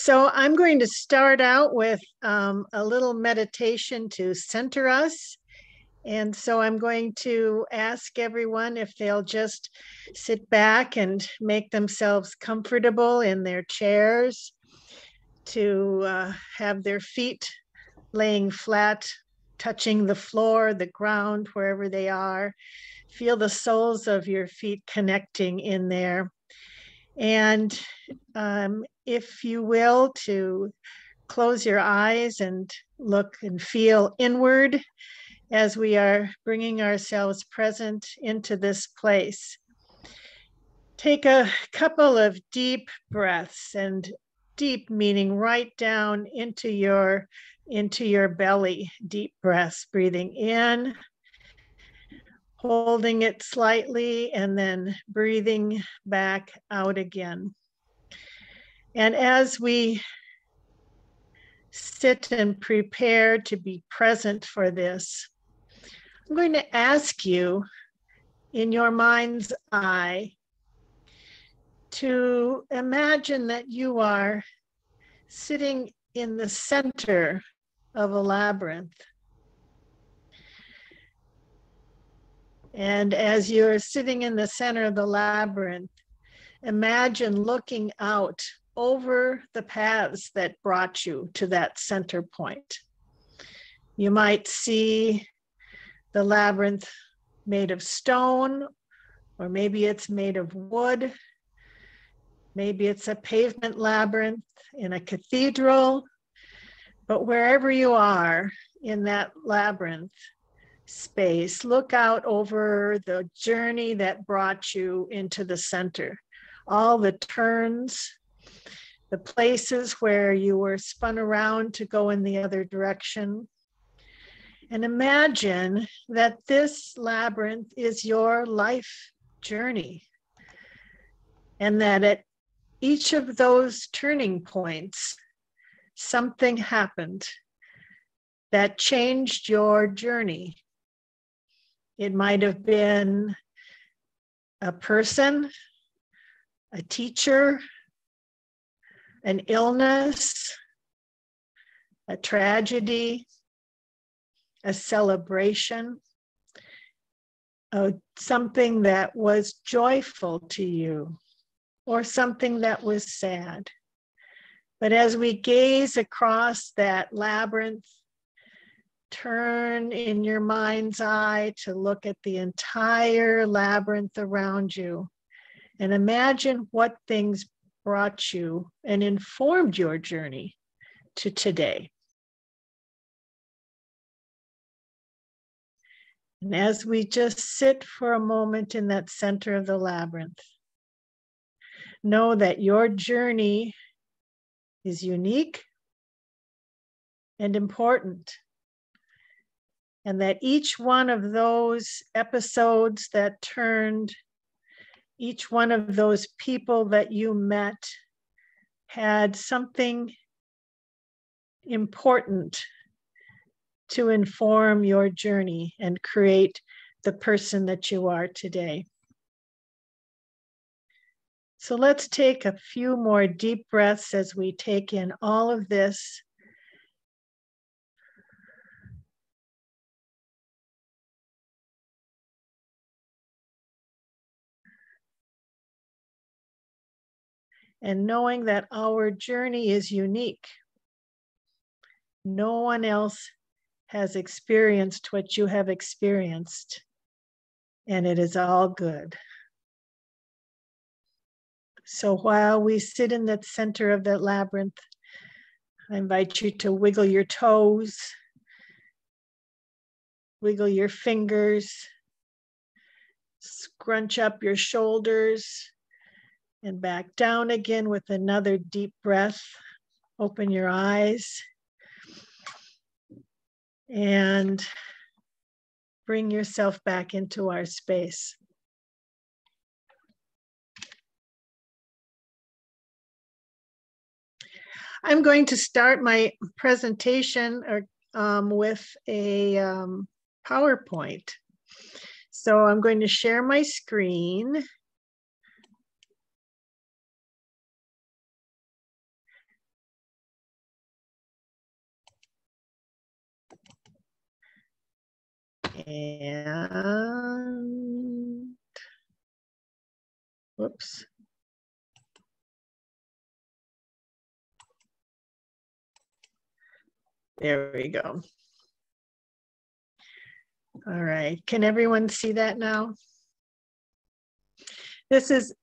So I'm going to start out with a little meditation to center us. And so I'm going to ask everyone if they'll just sit back and make themselves comfortable in their chairs, to have their feet laying flat, touching the floor, the ground, wherever they are. Feel the soles of your feet connecting in there. And if you will, to close your eyes and look and feel inward as we are bringing ourselves present into this place. Take a couple of deep breaths, and deep meaning right down into your belly. Deep breaths, breathing in, holding it slightly, and then breathing back out again. And as we sit and prepare to be present for this, I'm going to ask you in your mind's eye to imagine that you are sitting in the center of a labyrinth. And as you're sitting in the center of the labyrinth, imagine looking out over the paths that brought you to that center point. You might see the labyrinth made of stone, or maybe it's made of wood. Maybe it's a pavement labyrinth in a cathedral. But wherever you are in that labyrinth space, look out over the journey that brought you into the center. All the turns, the places where you were spun around to go in the other direction. And imagine that this labyrinth is your life journey, and that at each of those turning points, something happened that changed your journey. It might have been a person, a teacher, an illness, a tragedy, a celebration, something that was joyful to you, or something that was sad. But as we gaze across that labyrinth, turn in your mind's eye to look at the entire labyrinth around you, and imagine what things brought you and informed your journey to today. And as we just sit for a moment in that center of the labyrinth, know that your journey is unique and important, and that each one of those episodes that turned, each one of those people that you met had something important to inform your journey and create the person that you are today. So let's take a few more deep breaths as we take in all of this. And knowing that our journey is unique. No one else has experienced what you have experienced, and it is all good. So while we sit in the center of that labyrinth, I invite you to wiggle your toes, wiggle your fingers, scrunch up your shoulders, and back down again with another deep breath. Open your eyes and bring yourself back into our space. I'm going to start my presentation with a PowerPoint. So I'm going to share my screen. And whoops. There we go. All right, can everyone see that now? This is,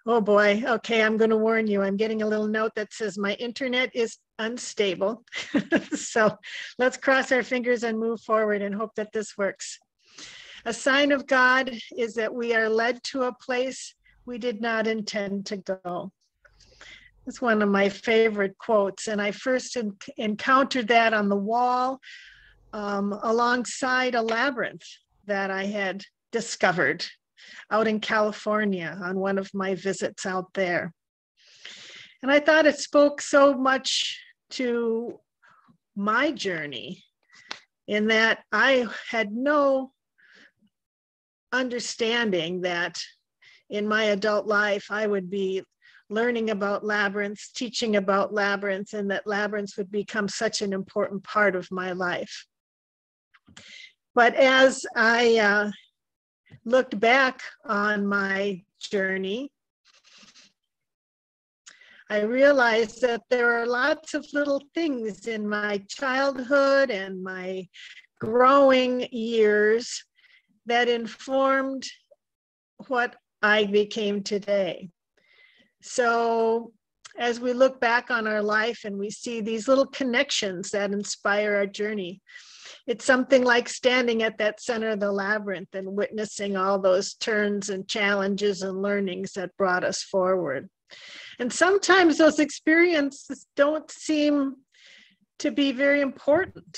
oh boy, okay, I'm going to warn you. I'm getting a little note that says my internet is unstable. So let's cross our fingers and move forward and hope that this works. A sign of God is that we are led to a place we did not intend to go. It's one of my favorite quotes, and I first encountered that on the wall alongside a labyrinth that I had discovered out in California on one of my visits out there. And I thought it spoke so much to my journey in that I had no understanding that in my adult life I would be learning about labyrinths, teaching about labyrinths, and that labyrinths would become such an important part of my life. But as I looked back on my journey, I realized that there are lots of little things in my childhood and my growing years that informed what I became today. So as we look back on our life and we see these little connections that inspire our journey, it's something like standing at that center of the labyrinth and witnessing all those turns and challenges and learnings that brought us forward. And sometimes those experiences don't seem to be very important.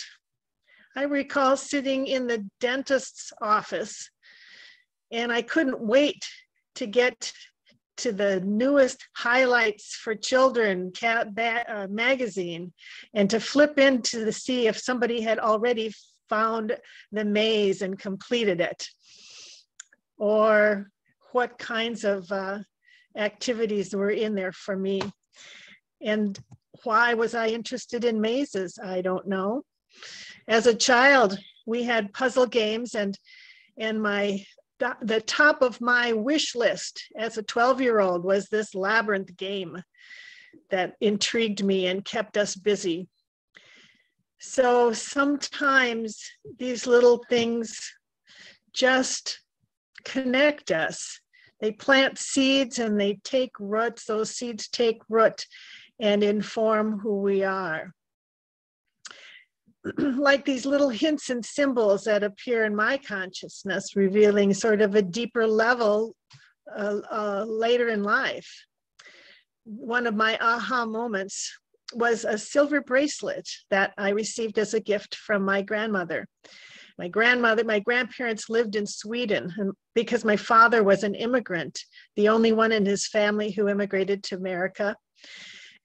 I recall sitting in the dentist's office and I couldn't wait to get to the newest highlights for children magazine and to flip into see if somebody had already found the maze and completed it, or what kinds of activities were in there for me. And why was I interested in mazes? I don't know. As a child, we had puzzle games, and the top of my wish list as a 12-year-old was this labyrinth game that intrigued me and kept us busy. So sometimes these little things just connect us. They plant seeds and they take roots. Those seeds take root and inform who we are. Like these little hints and symbols that appear in my consciousness, revealing sort of a deeper level later in life. One of my aha moments was a silver bracelet that I received as a gift from my grandmother. My grandparents lived in Sweden, and because my father was an immigrant, the only one in his family who immigrated to America,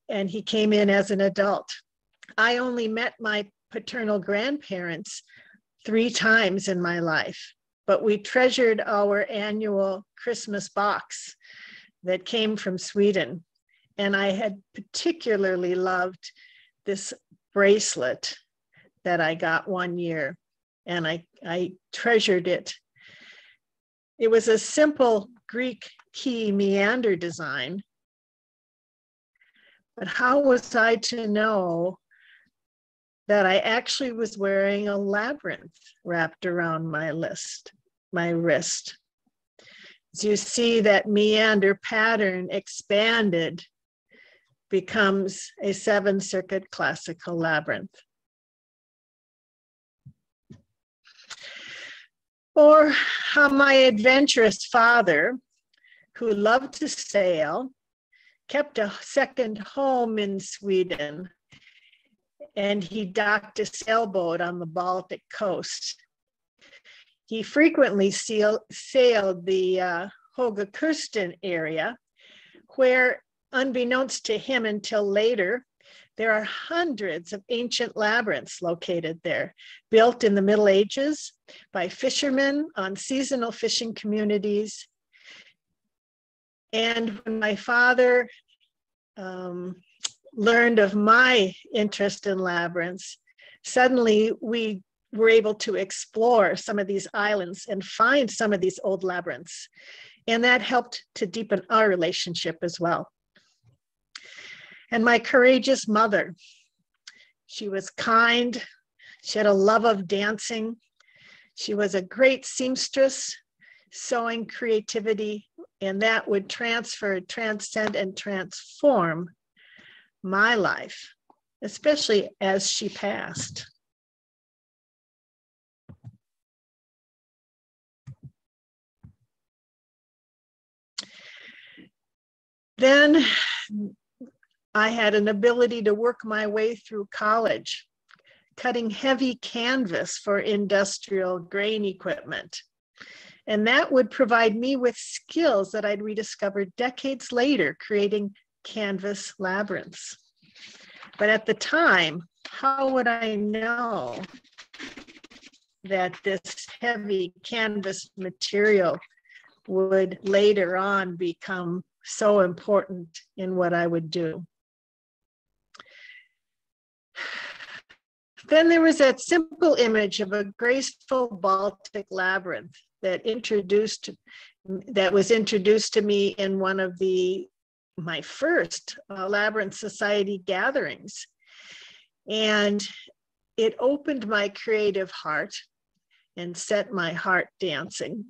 and he came in as an adult. I only met my paternal grandparents 3 times in my life, but we treasured our annual Christmas box that came from Sweden. And I had particularly loved this bracelet that I got one year, and I treasured it. It was a simple Greek key meander design, but how was I to know that I actually was wearing a labyrinth wrapped around my wrist? As you see, that meander pattern expanded, becomes a 7-circuit classical labyrinth. Or how my adventurous father, who loved to sail, kept a second home in Sweden, and he docked a sailboat on the Baltic coast. He frequently sailed the Höga area, where, unbeknownst to him until later, there are hundreds of ancient labyrinths located there, built in the Middle Ages by fishermen on seasonal fishing communities. And when my father learned of my interest in labyrinths, suddenly we were able to explore some of these islands and find some of these old labyrinths. And that helped to deepen our relationship as well. And my courageous mother, she was kind. She had a love of dancing. She was a great seamstress, sewing creativity, and that would transcend, and transform my life, especially as she passed. Then I had an ability to work my way through college, cutting heavy canvas for industrial grain equipment. And that would provide me with skills that I'd rediscovered decades later, creating canvas labyrinths. But at the time, how would I know that this heavy canvas material would later on become so important in what I would do? Then there was that simple image of a graceful Baltic labyrinth that was introduced to me in one of my first Labyrinth Society gatherings. And it opened my creative heart and set my heart dancing.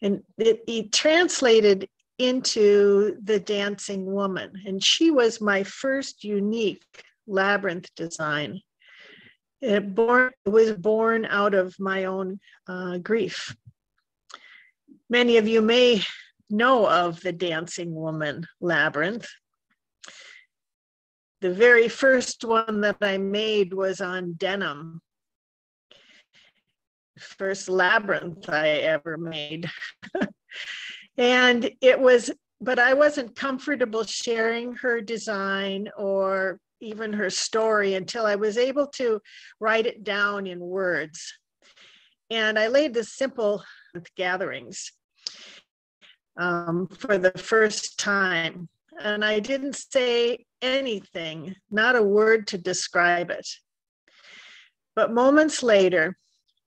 And it translated into the dancing woman. And she was my first unique labyrinth design. It was born out of my own grief. Many of you may know of the Dancing Woman labyrinth. The very first one that I made was on denim. First labyrinth I ever made. And but I wasn't comfortable sharing her design or even her story until I was able to write it down in words. And I laid this simple gatherings for the first time. And I didn't say anything, not a word to describe it. But moments later,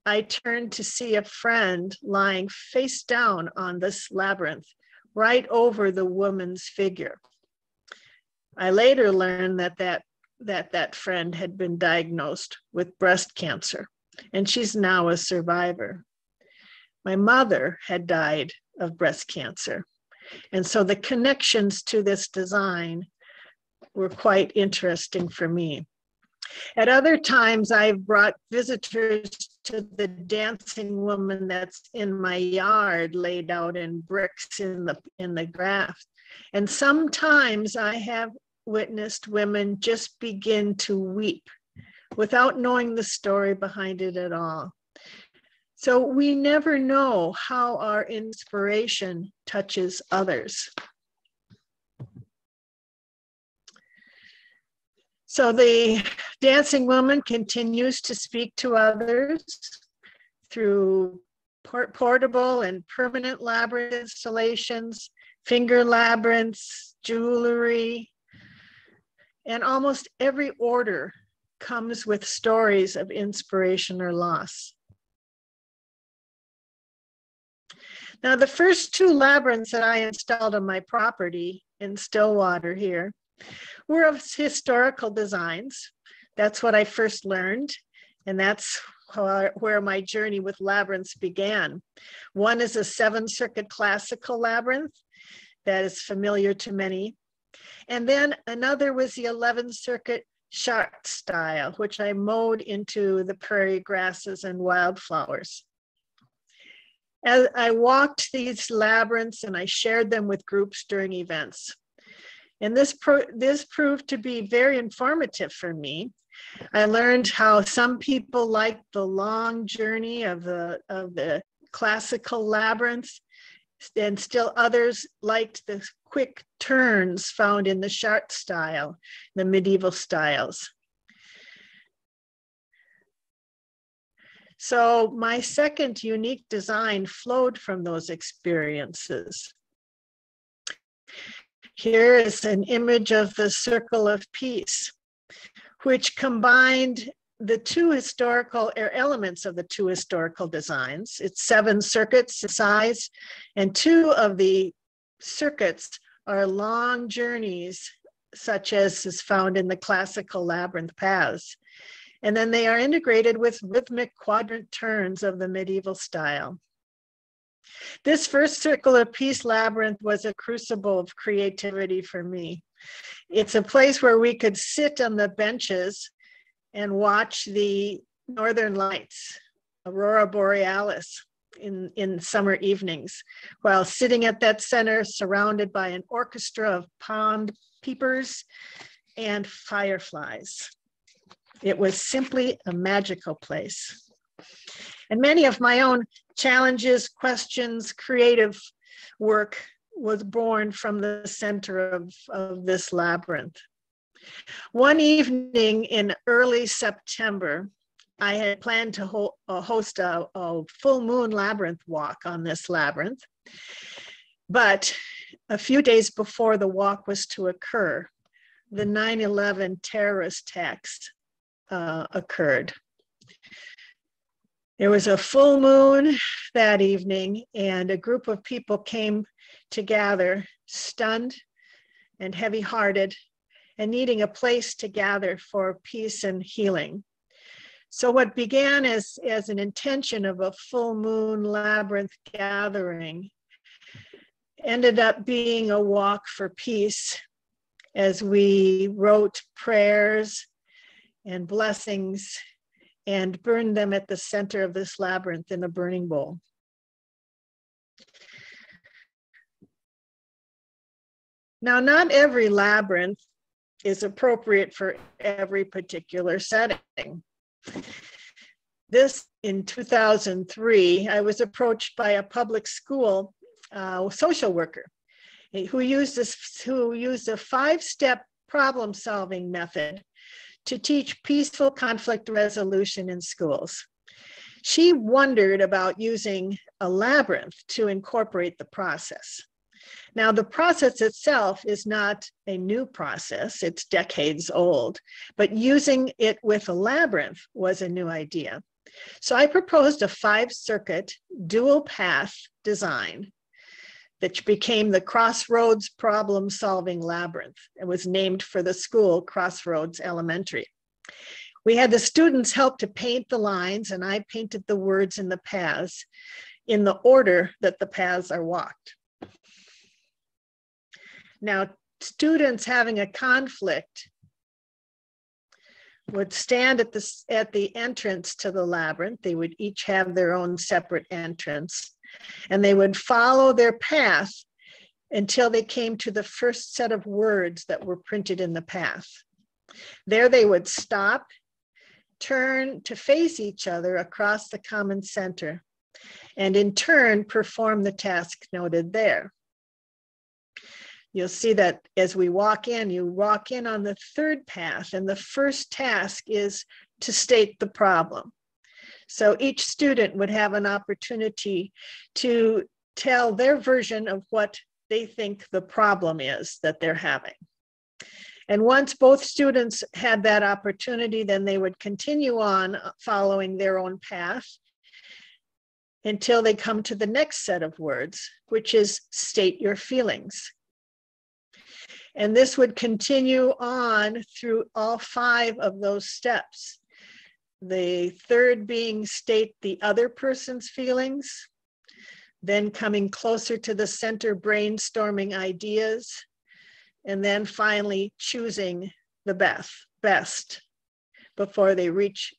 I turned to see a friend lying face down on this labyrinth, right over the woman's figure. I later learned that friend had been diagnosed with breast cancer, and she's now a survivor. My mother had died of breast cancer, and so the connections to this design were quite interesting for me. At other times, I've brought visitors to the dancing woman that's in my yard, laid out in bricks in the grass. And sometimes I have witnessed women just begin to weep without knowing the story behind it at all. So we never know how our inspiration touches others. So the dancing woman continues to speak to others through portable and permanent labyrinth installations, finger labyrinths, jewelry, and almost every order comes with stories of inspiration or loss. Now, the first two labyrinths that I installed on my property in Stillwater here were of historical designs. That's what I first learned, and that's where my journey with labyrinths began. One is a 7-circuit classical labyrinth that is familiar to many. And then another was the 11-circuit Chartres style, which I mowed into the prairie grasses and wildflowers. As I walked these labyrinths and I shared them with groups during events. And this proved to be very informative for me. I learned how some people like the long journey of the classical labyrinths, and still others liked the quick turns found in the Chartres style, the medieval styles. So my second unique design flowed from those experiences. Here is an image of the Circle of Peace, which combined the two historical elements of the two historical designs. It's 7 circuits in size, and 2 of the circuits are long journeys, such as is found in the classical labyrinth paths. And then they are integrated with rhythmic quadrant turns of the medieval style. This first Circle of Peace labyrinth was a crucible of creativity for me. It's a place where we could sit on the benches and watch the northern lights, Aurora Borealis, in summer evenings, while sitting at that center surrounded by an orchestra of pond peepers and fireflies. It was simply a magical place. And many of my own challenges, questions, creative work was born from the center of this labyrinth. One evening in early September, I had planned to host a full moon labyrinth walk on this labyrinth. But a few days before the walk was to occur, the 9/11 terrorist attacks occurred. There was a full moon that evening, and a group of people came to gather, stunned and heavy-hearted, and needing a place to gather for peace and healing. So what began as an intention of a full moon labyrinth gathering ended up being a walk for peace, as we wrote prayers and blessings and burned them at the center of this labyrinth in a burning bowl. Now, not every labyrinth is appropriate for every particular setting. This, in 2003, I was approached by a public school social worker who used a 5-step problem-solving method to teach peaceful conflict resolution in schools. She wondered about using a labyrinth to incorporate the process. Now, the process itself is not a new process, it's decades old, but using it with a labyrinth was a new idea. So I proposed a 5-circuit dual path design that became the Crossroads problem-solving labyrinth. It was named for the school, Crossroads Elementary. We had the students help to paint the lines, and I painted the words in the paths in the order that the paths are walked. Now, students having a conflict would stand at the entrance to the labyrinth. They would each have their own separate entrance, and they would follow their path until they came to the first set of words that were printed in the path. There they would stop, turn to face each other across the common center, and in turn perform the task noted there. You'll see that as we walk in, you walk in on the 3rd path, and the first task is to state the problem. So each student would have an opportunity to tell their version of what they think the problem is that they're having. And once both students had that opportunity, then they would continue on following their own path until they come to the next set of words, which is state your feelings. And this would continue on through all 5 of those steps. The 3rd being state the other person's feelings, then coming closer to the center, brainstorming ideas, and then finally choosing the best before they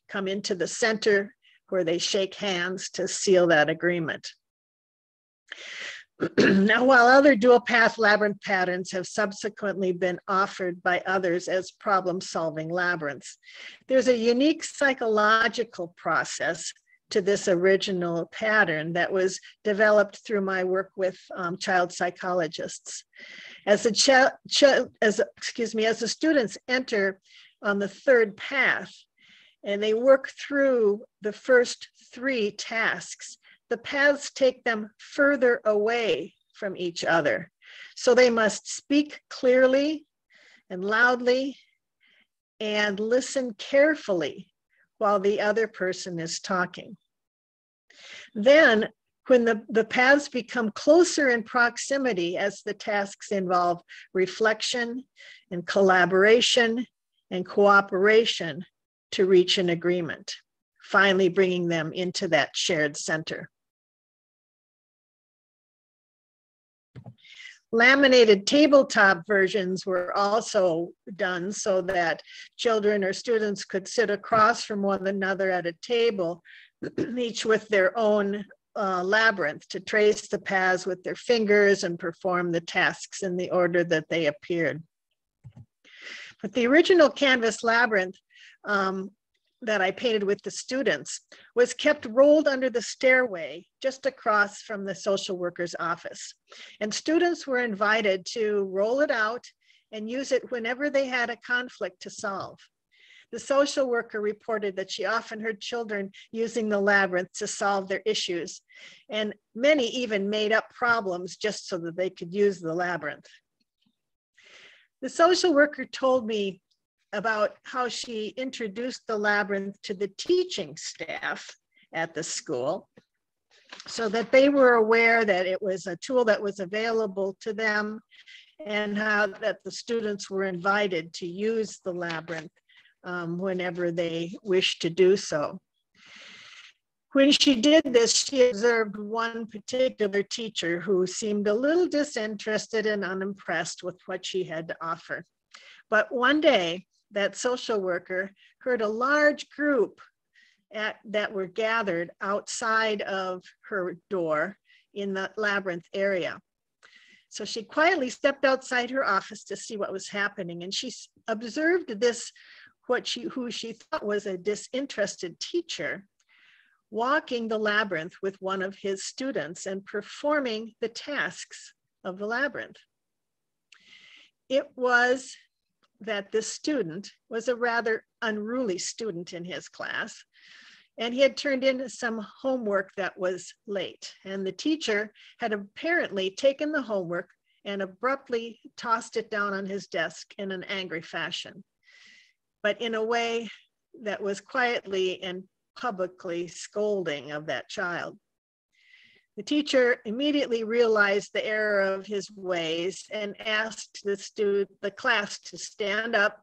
come into the center where they shake hands to seal that agreement. Now, while other dual path labyrinth patterns have subsequently been offered by others as problem-solving labyrinths, there's a unique psychological process to this original pattern that was developed through my work with child psychologists. As the students enter on the 3rd path and they work through the first 3 tasks, the paths take them further away from each other. So they must speak clearly and loudly and listen carefully while the other person is talking. Then, when the paths become closer in proximity as the tasks involve reflection and collaboration and cooperation to reach an agreement, finally bringing them into that shared center. Laminated tabletop versions were also done so that children or students could sit across from one another at a table, each with their own labyrinth, to trace the paths with their fingers and perform the tasks in the order that they appeared. But the original canvas labyrinth that I painted with the students was kept rolled under the stairway just across from the social worker's office. And students were invited to roll it out and use it whenever they had a conflict to solve. The social worker reported that she often heard children using the labyrinth to solve their issues, and many even made up problems just so that they could use the labyrinth. The social worker told me about how she introduced the labyrinth to the teaching staff at the school so that they were aware that it was a tool that was available to them, and how that the students were invited to use the labyrinth whenever they wished to do so. When she did this, she observed one particular teacher who seemed a little disinterested and unimpressed with what she had to offer. But one day, that social worker heard a large group that were gathered outside of her door in the labyrinth area. So she quietly stepped outside her office to see what was happening, and she observed this, who she thought was a disinterested teacher, walking the labyrinth with one of his students and performing the tasks of the labyrinth. It was that this student was a rather unruly student in his class, and he had turned in some homework that was late. And the teacher had apparently taken the homework and abruptly tossed it down on his desk in an angry fashion, but in a way that was quietly and publicly scolding of that child. The teacher immediately realized the error of his ways and asked the class to stand up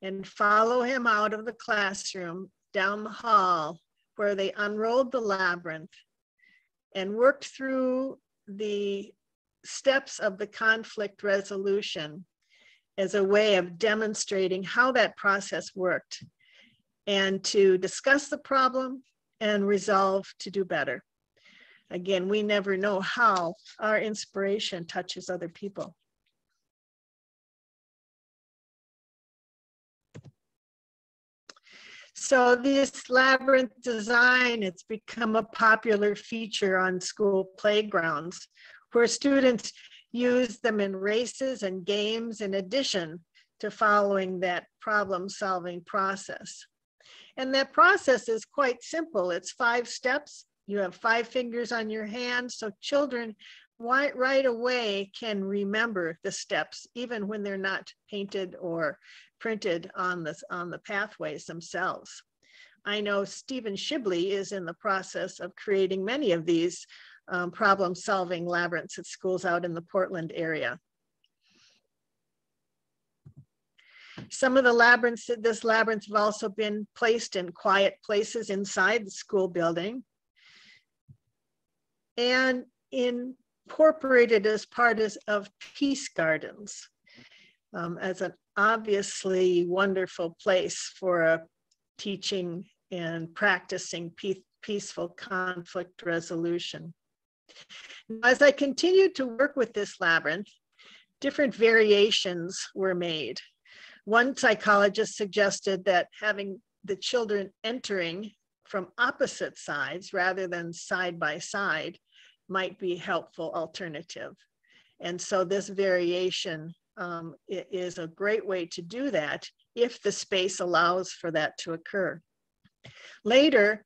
and follow him out of the classroom down the hall, where they unrolled the labyrinth and worked through the steps of the conflict resolution as a way of demonstrating how that process worked, and to discuss the problem and resolve to do better. Again, we never know how our inspiration touches other people. So this labyrinth design, it's become a popular feature on school playgrounds, where students use them in races and games in addition to following that problem-solving process. And that process is quite simple. It's 5 steps. You have 5 fingers on your hand, so children right away can remember the steps, even when they're not painted or printed on the pathways themselves. I know Stephen Shibley is in the process of creating many of these problem-solving labyrinths at schools out in the Portland area. Some of the labyrinths, this labyrinth have also been placed in quiet places inside the school building and incorporated as part of peace gardens as an obviously wonderful place for teaching and practicing peaceful conflict resolution. As I continued to work with this labyrinth, different variations were made. One psychologist suggested that having the children entering from opposite sides rather than side by side might be a helpful alternative. And so this variation is a great way to do that if the space allows for that to occur. Later,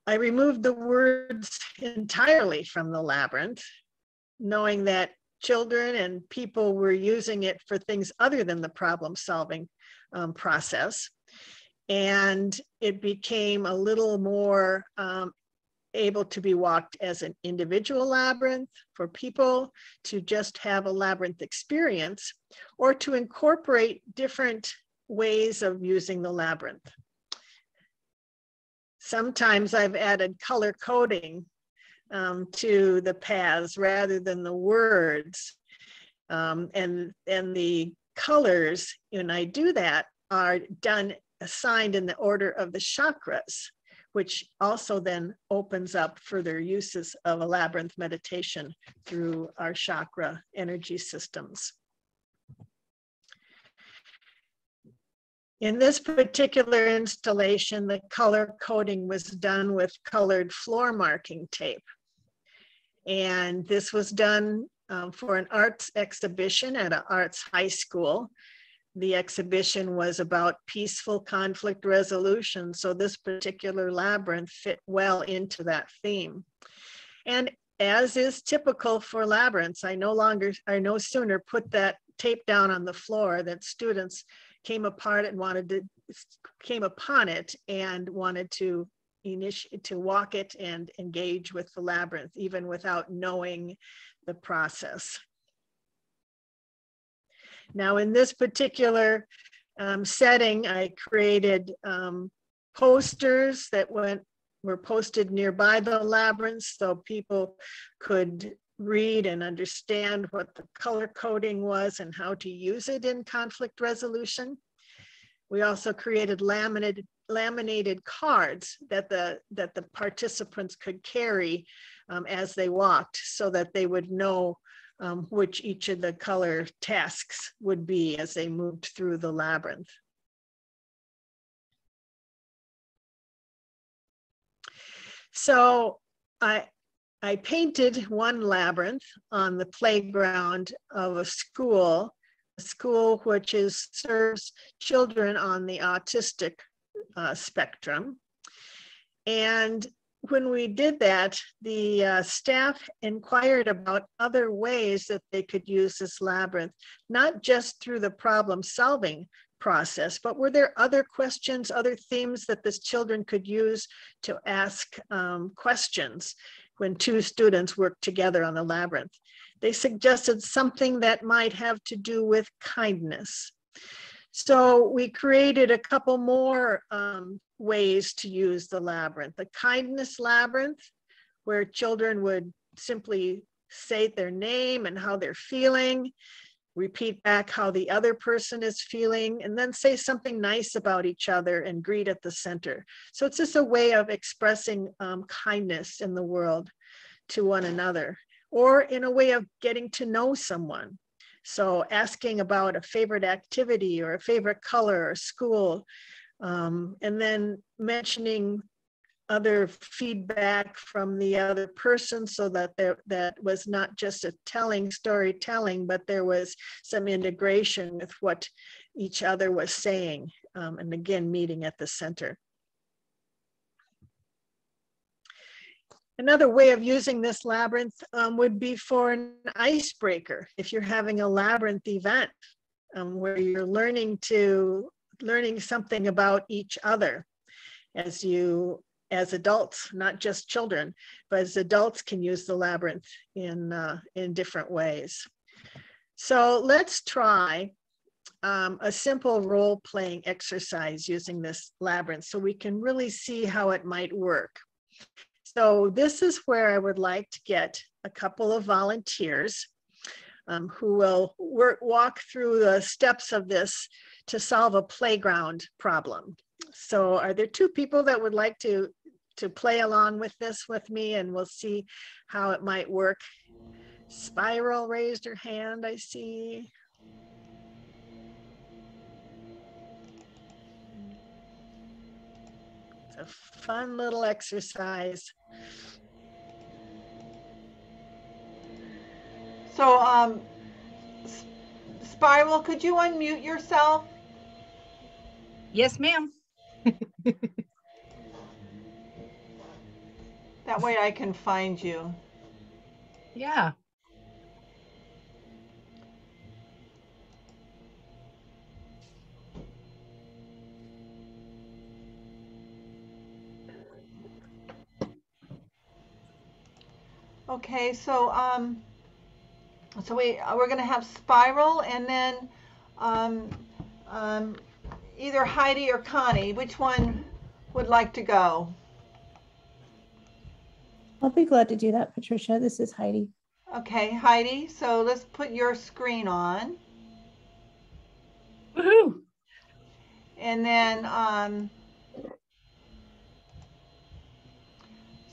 I removed the words entirely from the labyrinth, knowing that children and people were using it for things other than the problem-solving process. and it became a little more able to be walked as an individual labyrinth for people to just have a labyrinth experience, or to incorporate different ways of using the labyrinth. Sometimes I've added color coding to the paths rather than the words. And the colors, when I do that, are assigned in the order of the chakras, which also then opens up further uses of a labyrinth meditation through our chakra energy systems. In this particular installation, the color coding was done with colored floor marking tape. And this was done for an arts exhibition at an arts high school. The exhibition was about peaceful conflict resolution, so this particular labyrinth fit well into that theme. And as is typical for labyrinths, I no sooner put that tape down on the floor that students came upon it and wanted to walk it and engage with the labyrinth, even without knowing the process. Now, in this particular setting, I created posters that were posted nearby the labyrinth so people could read and understand what the color coding was and how to use it in conflict resolution. We also created laminated cards that the participants could carry as they walked, so that they would know which each of the color tasks would be as they moved through the labyrinth. So I painted one labyrinth on the playground of a school which serves children on the autistic spectrum. And when we did that, the staff inquired about other ways that they could use this labyrinth, not just through the problem-solving process, but were there other questions, other themes that the children could use to ask questions when two students worked together on the labyrinth? They suggested something that might have to do with kindness. So we created a couple more ways to use the labyrinth. The Kindness Labyrinth, where children would simply say their name and how they're feeling, repeat back how the other person is feeling, and then say something nice about each other and greet at the center. So it's just a way of expressing kindness in the world to one another, or in a way of getting to know someone. So asking about a favorite activity or a favorite color or school, and then mentioning other feedback from the other person, so that that was not just a storytelling, but there was some integration with what each other was saying, and again, meeting at the center. Another way of using this labyrinth would be for an icebreaker. If you're having a labyrinth event where you're learning something about each other as adults, not just children, but as adults can use the labyrinth in different ways. So let's try a simple role-playing exercise using this labyrinth so we can really see how it might work. So this is where I would like to get a couple of volunteers who will walk through the steps of this to solve a playground problem. So are there two people that would like to play along with this with me, and we'll see how it might work? Spiral raised her hand, I see. It's a fun little exercise. So, Spiral, could you unmute yourself? Yes, ma'am. That way I can find you. Yeah. Okay, so we're gonna have Spiral and then um, um, either Heidi or Connie. Which one would like to go? I'll be glad to do that, Patricia. This is Heidi. Okay, Heidi. So let's put your screen on, Woohoo! and then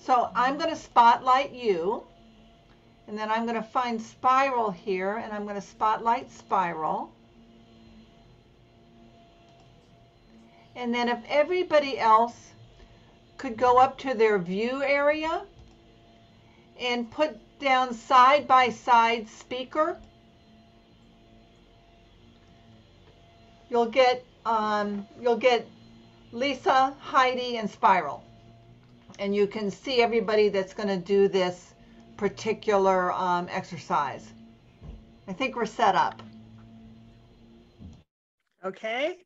so I'm gonna spotlight you. And then I'm going to find Spiral here, and I'm going to spotlight Spiral. And then if everybody else could go up to their view area and put down side by side speaker, you'll get Lisa, Heidi, and Spiral, and you can see everybody that's going to do this particular exercise. I think we're set up. Okay,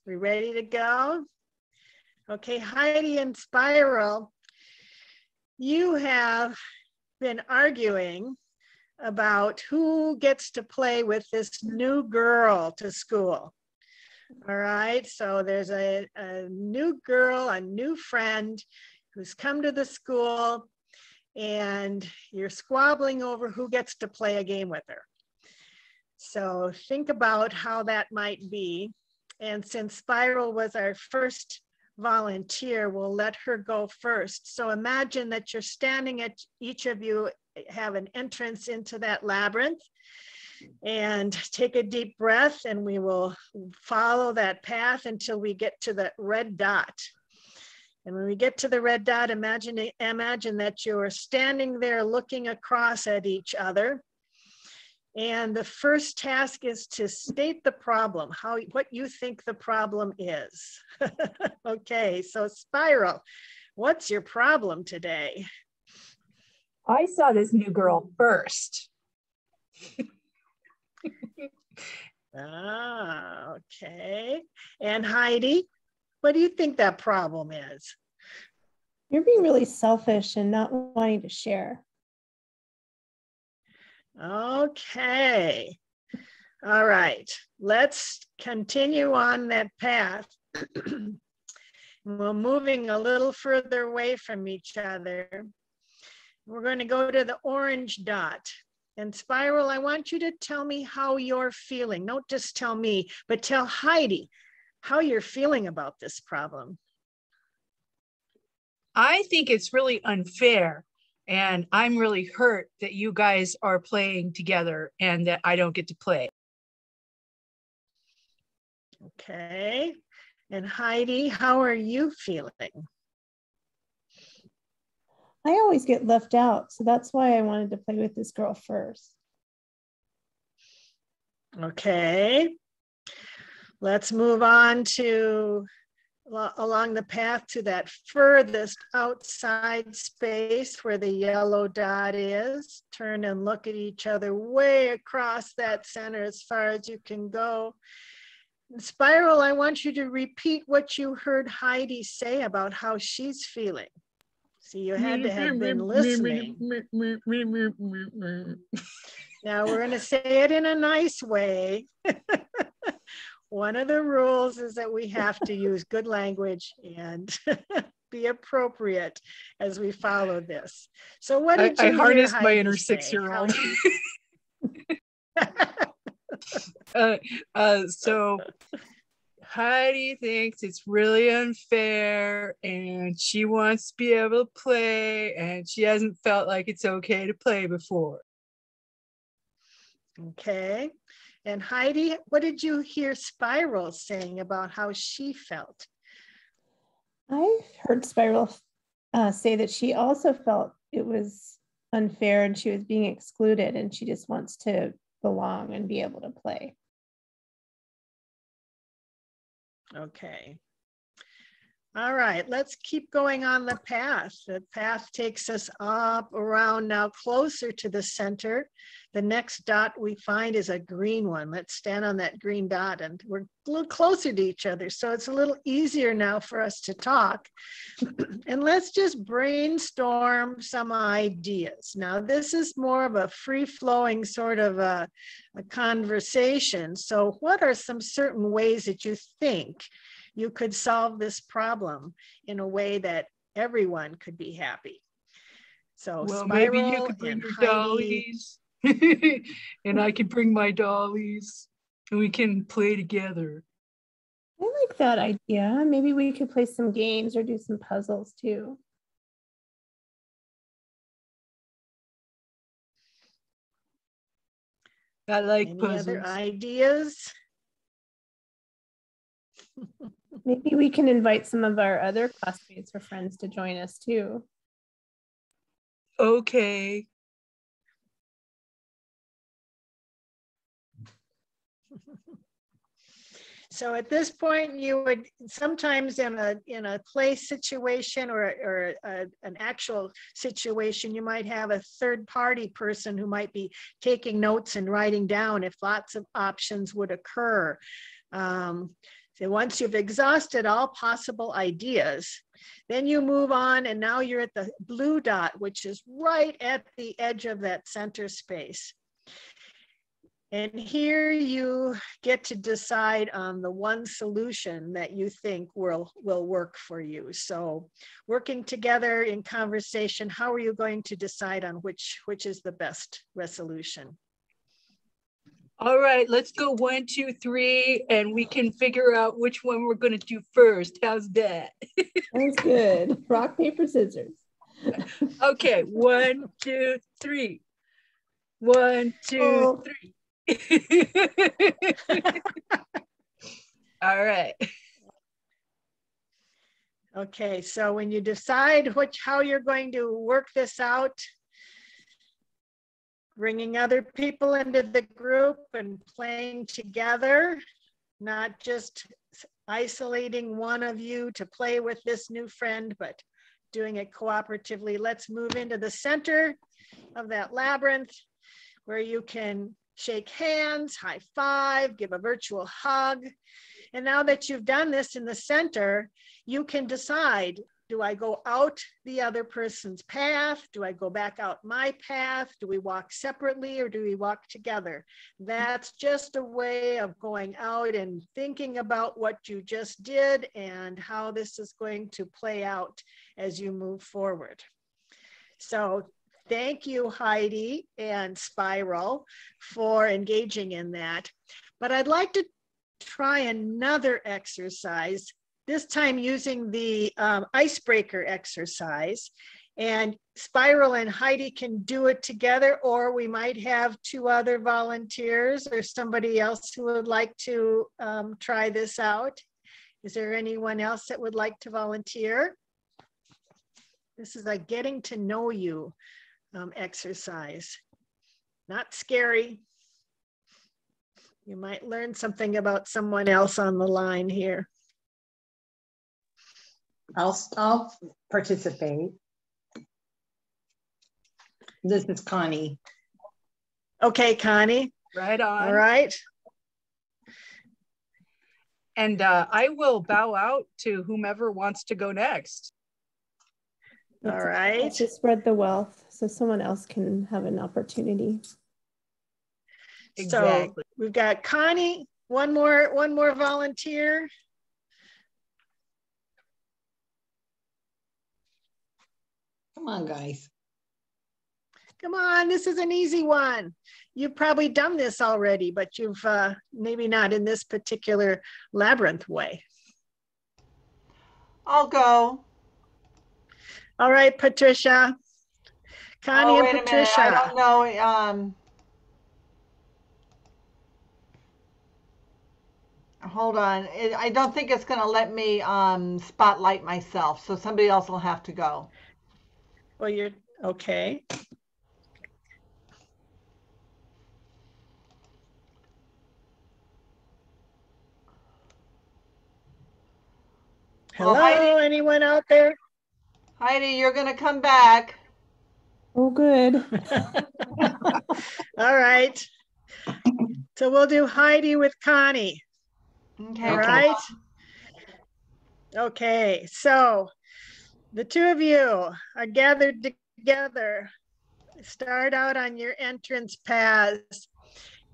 we ready to go? Okay, Heidi and Spiral, you have been arguing about who gets to play with this new girl to school. All right, so there's a new girl, a new friend who's come to the school, and you're squabbling over who gets to play a game with her. So think about how that might be. And since Spiral was our first volunteer, we'll let her go first. So imagine that you're standing at, each of you have an entrance into that labyrinth, and take a deep breath, and we will follow that path until we get to the red dot. And when we get to the red dot, imagine that you're standing there looking across at each other. And the first task is to state the problem, what you think the problem is. Okay, so Spiral, what's your problem today? I saw this new girl first. Okay. And Heidi, what do you think that problem is? You're being really selfish and not wanting to share. Okay. All right. Let's continue on that path. We're moving a little further away from each other. We're going to go to the orange dot. And Spiral, I want you to tell me how you're feeling. Don't just tell me, but tell Heidi how you're feeling about this problem. I think it's really unfair, and I'm really hurt that you guys are playing together and that I don't get to play. Okay. And Heidi, how are you feeling? I always get left out, so that's why I wanted to play with this girl first. Okay. Let's move on to along the path to that furthest outside space where the yellow dot is. Turn and look at each other way across that center as far as you can go. And Spiral, I want you to repeat what you heard Heidi say about how she's feeling. See, you had to have been listening. Now we're going to say it in a nice way. One of the rules is that we have to use good language and be appropriate as we follow this. So what did you I harnessed hear my Heidi inner say? 6-year-old. So Heidi thinks it's really unfair, and she wants to be able to play, and she hasn't felt like it's okay to play before. Okay. And Heidi, what did you hear Spiral saying about how she felt? I heard Spiral say that she also felt it was unfair and she was being excluded, and she just wants to belong and be able to play. Okay. All right, let's keep going on the path. The path takes us up, around, now closer to the center. The next dot we find is a green one. Let's stand on that green dot, and we're a little closer to each other. So it's a little easier now for us to talk. And let's just brainstorm some ideas. Now, this is more of a free-flowing sort of a conversation. So what are some certain ways that you think you could solve this problem in a way that everyone could be happy? So Well, Spiral, maybe you could bring and your Heidi. dollies, and I can bring my dollies, and we can play together. I like that idea. Maybe we could play some games or do some puzzles too. I like Any puzzles. other ideas? Maybe we can invite some of our other classmates or friends to join us too. Okay. So at this point, you would sometimes in a play situation or an actual situation, you might have a third party person who might be taking notes and writing down if lots of options would occur. So once you've exhausted all possible ideas, then you move on, and now you're at the blue dot, which is right at the edge of that center space. And here you get to decide on the one solution that you think will work for you. So working together in conversation, how are you going to decide on which is the best resolution? All right, let's go 1, 2, 3, and we can figure out which one we're going to do first. How's that? Sounds good. Rock, paper, scissors. Okay, 1, 2, 3. 1, 2, 3. All right. Okay, so when you decide how you're going to work this out, bringing other people into the group and playing together, not just isolating one of you to play with this new friend, but doing it cooperatively. Let's move into the center of that labyrinth where you can shake hands, high five, give a virtual hug. And now that you've done this in the center, you can decide, do I go out the other person's path? Do I go back out my path? Do we walk separately or do we walk together? That's just a way of going out and thinking about what you just did and how this is going to play out as you move forward. So thank you, Heidi and Spiral, for engaging in that. But I'd like to try another exercise, this time using the Icebreaker exercise. And Spiral and Heidi can do it together, or we might have 2 other volunteers or somebody else who would like to try this out. Is there anyone else that would like to volunteer? This is a getting to know you exercise. Not scary. You might learn something about someone else on the line here. I'll participate. This is Connie. Okay, Connie. Right on. All right. And I will bow out to whomever wants to go next. All right. To spread the wealth so someone else can have an opportunity. Exactly. So we've got Connie, one more volunteer. Come on, guys. Come on, this is an easy one. You've probably done this already, but you've maybe not in this particular labyrinth way. I'll go. All right, Patricia. Connie and Wait a minute. Patricia. I don't know. Hold on. I don't think it's going to let me spotlight myself, so somebody else will have to go. Well, you're okay. Hello, Heidi, anyone out there? Heidi, you're going to come back. Oh, good. All right. So we'll do Heidi with Connie. Okay. All right. Okay. So the two of you are gathered together. Start out on your entrance paths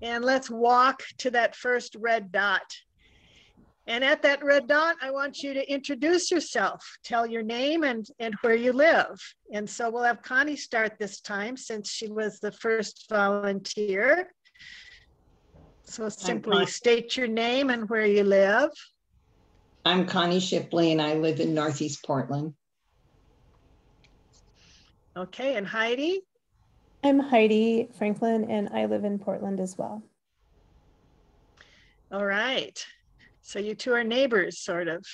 and let's walk to that first red dot. And at that red dot, I want you to introduce yourself, tell your name and where you live. And so we'll have Connie start this time since she was the first volunteer. So simply state your name and where you live. I'm Connie Shipley and I live in Northeast Portland. Okay, and Heidi? I'm Heidi Franklin and I live in Portland as well. All right. So you two are neighbors, sort of.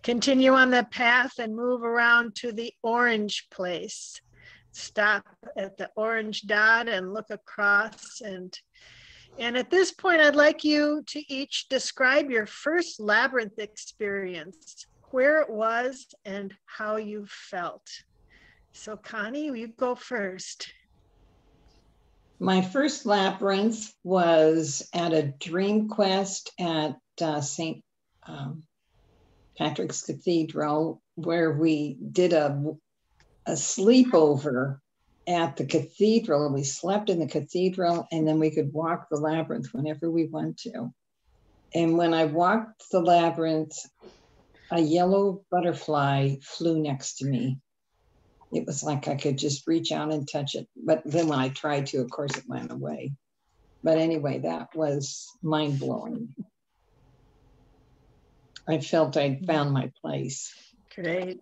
Continue on the path and move around to the orange place. Stop at the orange dot and look across. And at this point, I'd like you to each describe your first labyrinth experience, where it was and how you felt. So Connie, you go first. My first labyrinth was at a dream quest at St. Patrick's Cathedral, where we did a sleepover at the cathedral. We slept in the cathedral and then we could walk the labyrinth whenever we want to. And when I walked the labyrinth, a yellow butterfly flew next to me. It was like I could just reach out and touch it. But then when I tried to, of course, it went away. But anyway, that was mind-blowing. I felt I'd found my place. Great.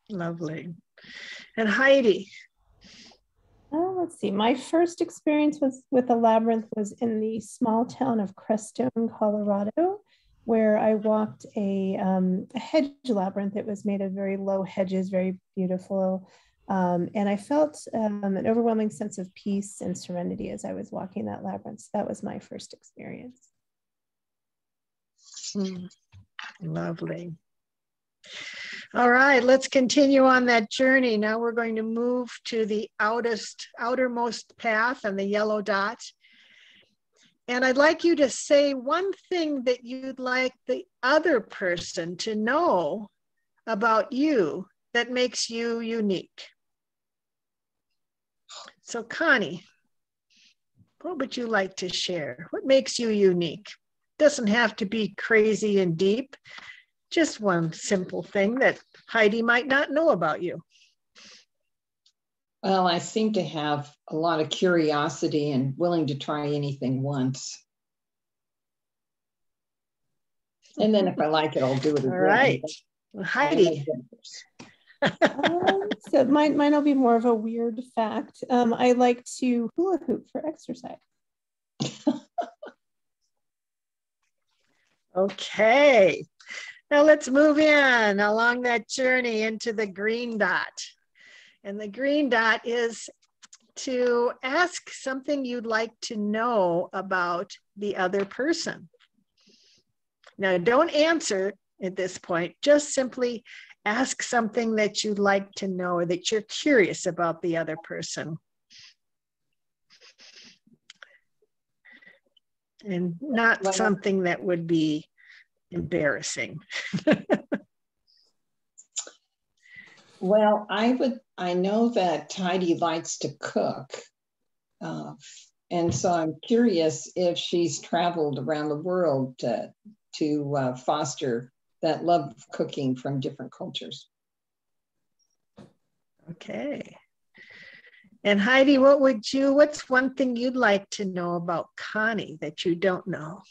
Lovely. And Heidi? Let's see. My first experience with a labyrinth was in the small town of Crestone, Colorado, where I walked a hedge labyrinth. It was made of very low hedges, very beautiful. And I felt an overwhelming sense of peace and serenity as I was walking that labyrinth. So that was my first experience. Lovely. All right, let's continue on that journey. Now we're going to move to the outermost path and the yellow dot. And I'd like you to say one thing that you'd like the other person to know about you that makes you unique. So Connie, what would you like to share? What makes you unique? Doesn't have to be crazy and deep. Just one simple thing that Heidi might not know about you. Well, I seem to have a lot of curiosity and willing to try anything once. And then if I like it, I'll do it again. All right. Well, Heidi. So mine will be more of a weird fact. I like to hula hoop for exercise. Okay. Now let's move in along that journey into the green dot. And the green dot is to ask something you'd like to know about the other person. Now, don't answer at this point, just simply ask something that you'd like to know or that you're curious about the other person. And not something that would be embarrassing. Well, I know that Heidi likes to cook. And so I'm curious if she's traveled around the world to foster that love of cooking from different cultures. Okay. And Heidi, what's one thing you'd like to know about Connie that you don't know?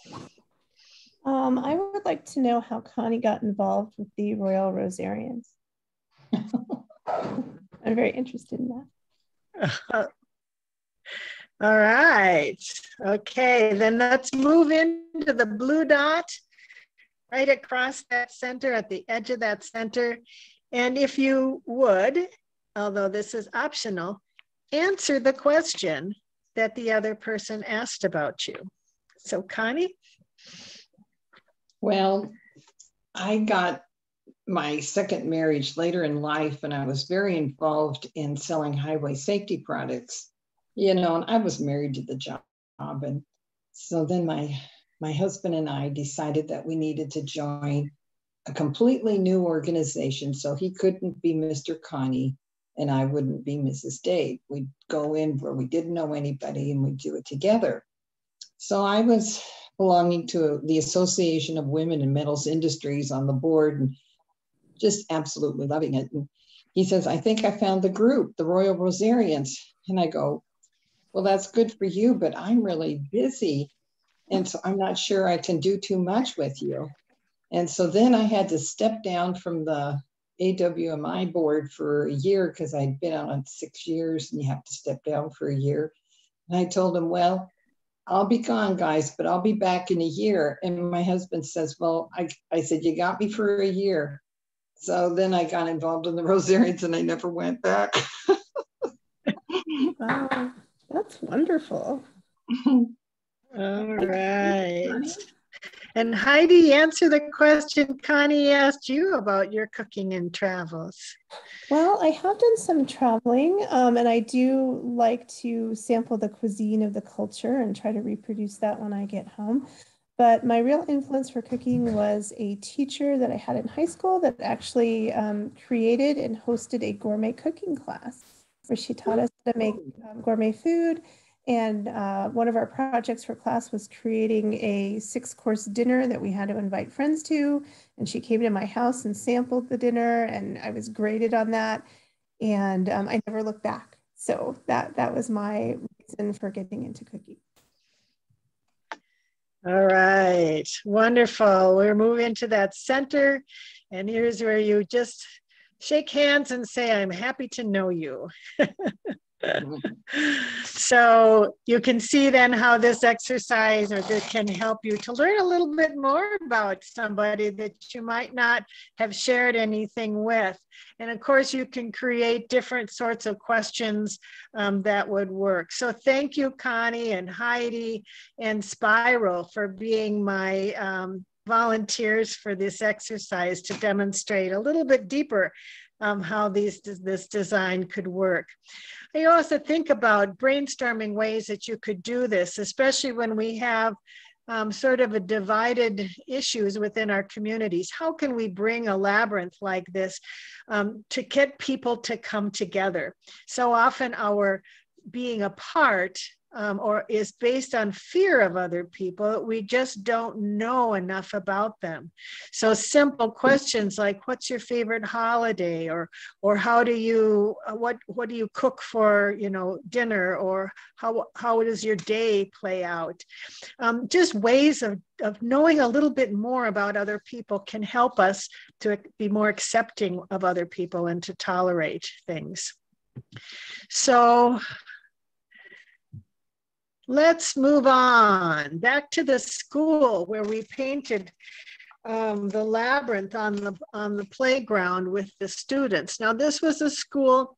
I would like to know how Connie got involved with the Royal Rosarians. I'm very interested in that. All right. Okay, then let's move into the blue dot right across that center, at the edge of that center. And if you would, although this is optional, answer the question that the other person asked about you. So Connie? Well, I got my second marriage later in life, and I was very involved in selling highway safety products, and I was married to the job. And so then my husband and I decided that we needed to join a completely new organization. So he couldn't be Mr. Connie and I wouldn't be Mrs. Dave. We'd go in where we didn't know anybody and we'd do it together. So I was belonging to the Association of Women in Metals Industries on the board and just absolutely loving it. And he says, I think I found the group, the Royal Rosarians. And I go, well, that's good for you, but I'm really busy. And so I'm not sure I can do too much with you. And so then I had to step down from the AWMI board for a year because I'd been out on 6 years and you have to step down for a year. And I told him, well, I'll be gone, guys, but I'll be back in a year. And my husband says, well, I said, you got me for a year. So then I got involved in the Rosarians and I never went back. Wow, that's wonderful. All right. And Heidi, answer the question Connie asked you about your cooking and travels. Well, I have done some traveling, and I do like to sample the cuisine of the culture and try to reproduce that when I get home. But my real influence for cooking was a teacher that I had in high school that actually created and hosted a gourmet cooking class where she taught us how to make gourmet food. And one of our projects for class was creating a 6-course dinner that we had to invite friends to. And she came to my house and sampled the dinner, and I was graded on that. And I never looked back. So that was my reason for getting into cooking. All right, wonderful. We're moving to that center. And here's where you just shake hands and say, I'm happy to know you. So you can see then how this exercise or this can help you to learn a little bit more about somebody that you might not have shared anything with. And of course, you can create different sorts of questions that would work. So thank you, Connie and Heidi and Spiral for being my volunteers for this exercise to demonstrate a little bit deeper how this design could work. I also think about brainstorming ways that you could do this, especially when we have sort of a divided issues within our communities. How can we bring a labyrinth like this to get people to come together? So often our being apart or is based on fear of other people. We just don't know enough about them. So simple questions like, what's your favorite holiday? Or how do you, what do you cook for, dinner? Or how does your day play out? Just ways of knowing a little bit more about other people can help us to be more accepting of other people and to tolerate things. So let's move on back to the school where we painted the labyrinth on the playground with the students. Now, this was a school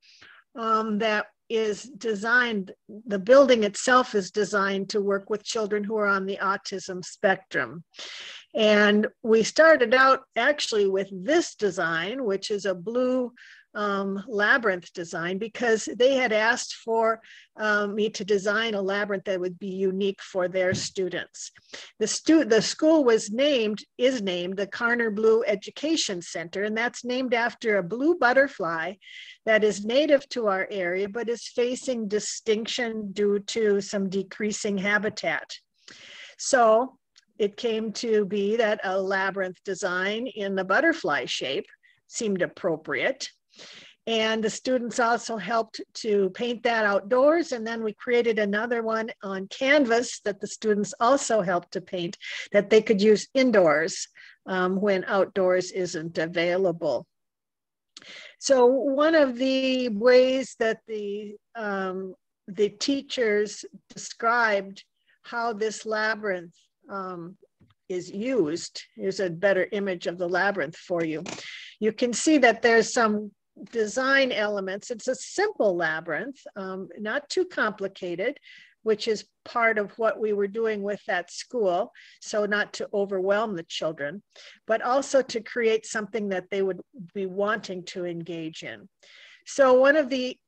that is designed, the building itself is designed to work with children who are on the autism spectrum. And we started out actually with this design, which is a blue labyrinth design, because they had asked for me to design a labyrinth that would be unique for their students. The school is named the Carner Blue Education Center, and that's named after a blue butterfly that is native to our area, but is facing extinction due to some decreasing habitat. So it came to be that a labyrinth design in the butterfly shape seemed appropriate. And the students also helped to paint that outdoors. And then we created another one on canvas that the students also helped to paint that they could use indoors when outdoors isn't available. So one of the ways that the teachers described how this labyrinth is used, here's a better image of the labyrinth for you. You can see that there's some design elements. It's a simple labyrinth, not too complicated. which is part of what we were doing with that school. So not to overwhelm the children, but also to create something that they would be wanting to engage in. So one of the